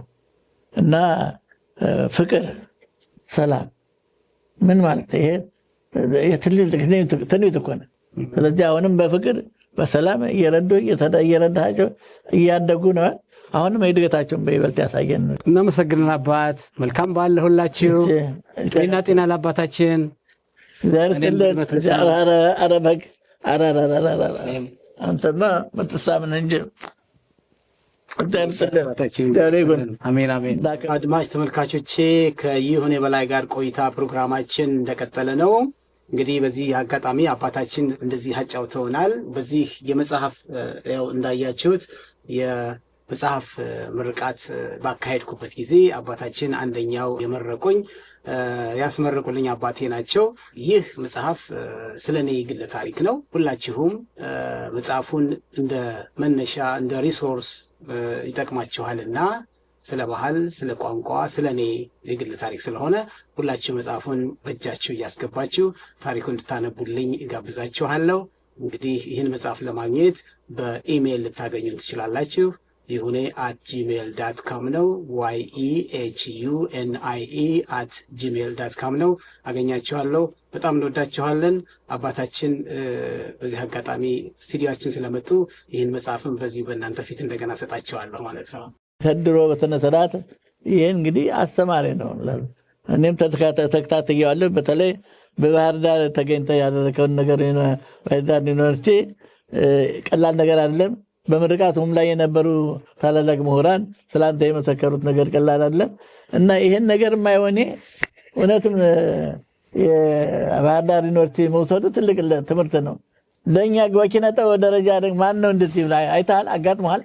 እና ፍቅር፣ ሰላም ምን ማለት ይሄ ትንቢት እኮ ነው። ስለዚህ አሁንም በፍቅር በሰላም እየረዳቸው እያደጉ ነው። አሁንም የእድገታቸውን በይበልጥ ያሳየን። እናመሰግናለን አባት። መልካም በዓል ለሁላችሁ። ጤና ጤና ለአባታችን። አንተማ ምትሳምን እንጂ አሜን አሜን። አድማጭ ተመልካቾቼ ከይሁኔ በላይ ጋር ቆይታ ፕሮግራማችን እንደቀጠለ ነው። እንግዲህ በዚህ አጋጣሚ አባታችን እንደዚህ አጫውተውናል። በዚህ የመጽሐፍ ያው እንዳያችሁት የመጽሐፍ ምርቃት ባካሄድኩበት ጊዜ አባታችን አንደኛው የመረቁኝ ያስመረቁልኝ አባቴ ናቸው። ይህ መጽሐፍ ስለ እኔ የግል ታሪክ ነው። ሁላችሁም መጽሐፉን እንደ መነሻ እንደ ሪሶርስ ይጠቅማችኋልና ስለ ባህል፣ ስለ ቋንቋ፣ ስለ እኔ የግል ታሪክ ስለሆነ ሁላችሁ መጽሐፉን በእጃችሁ እያስገባችሁ ታሪኩን እንድታነቡልኝ እጋብዛችኋለሁ። እንግዲህ ይህን መጽሐፍ ለማግኘት በኢሜይል ልታገኙን ትችላላችሁ። ይሁኔ@gmail.com ነው። yehune@gmail.com ነው። አገኛችኋለሁ። በጣም እንወዳችኋለን። አባታችን በዚህ አጋጣሚ ስቱዲዮአችን ስለመጡ ይህን መጽሐፍን በዚሁ በእናንተ ፊት እንደገና ሰጣችኋለሁ ማለት ነው። ተድሮ በተነሰራት ይሄ እንግዲህ አስተማሪ ነው። እኔም ተከታትየዋለሁ። በተለይ በባህር ዳር ተገኝተህ ያደረከውን ነገር ባህር ዳር ዩኒቨርሲቲ ቀላል ነገር አይደለም። በምርቃቱም ላይ የነበሩ ታላላቅ ምሁራን ስላንተ የመሰከሩት ነገር ቀላል አይደለም እና ይሄን ነገር ማይሆኔ እውነትም የባህር ዳር ዩኒቨርሲቲ መውሰዱ ትልቅ ትምህርት ነው ለኛ። በኪነጥበብ ደረጃ ደግሞ ማን ነው እንደዚህ አይተሃል? አጋጥመሃል?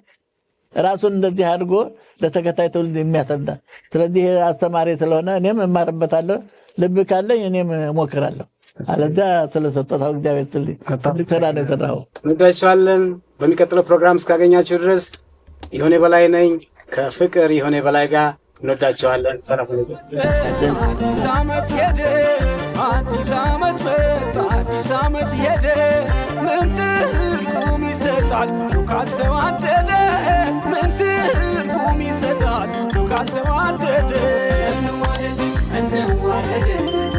ራሱን እንደዚህ አድርጎ ለተከታይ ትውልድ የሚያስረዳ። ስለዚህ አስተማሪ ስለሆነ እኔም እማርበታለሁ። ልብ ካለኝ እኔም እሞክራለሁ። አለዛ ስለሰጠታው እግዚአብሔር ትልቅ ስራ ነው የሰራው። እንወዳችኋለን። በሚቀጥለው ፕሮግራም እስካገኛችሁ ድረስ ይሁኔ በላይ ነኝ ከፍቅር ይሁኔ በላይ ጋር እንወዳችኋለን። ሰላም ሁኑ። አዲስ ዓመት ሄደ፣ አዲስ ዓመት መጣ፣ አዲስ ዓመት ሄደ። ምን ትርጉም ይሰጣል ካልተዋደደ? ምን ትርጉም ይሰጣል ካልተዋደደ? እንዋደድ እንዋደድ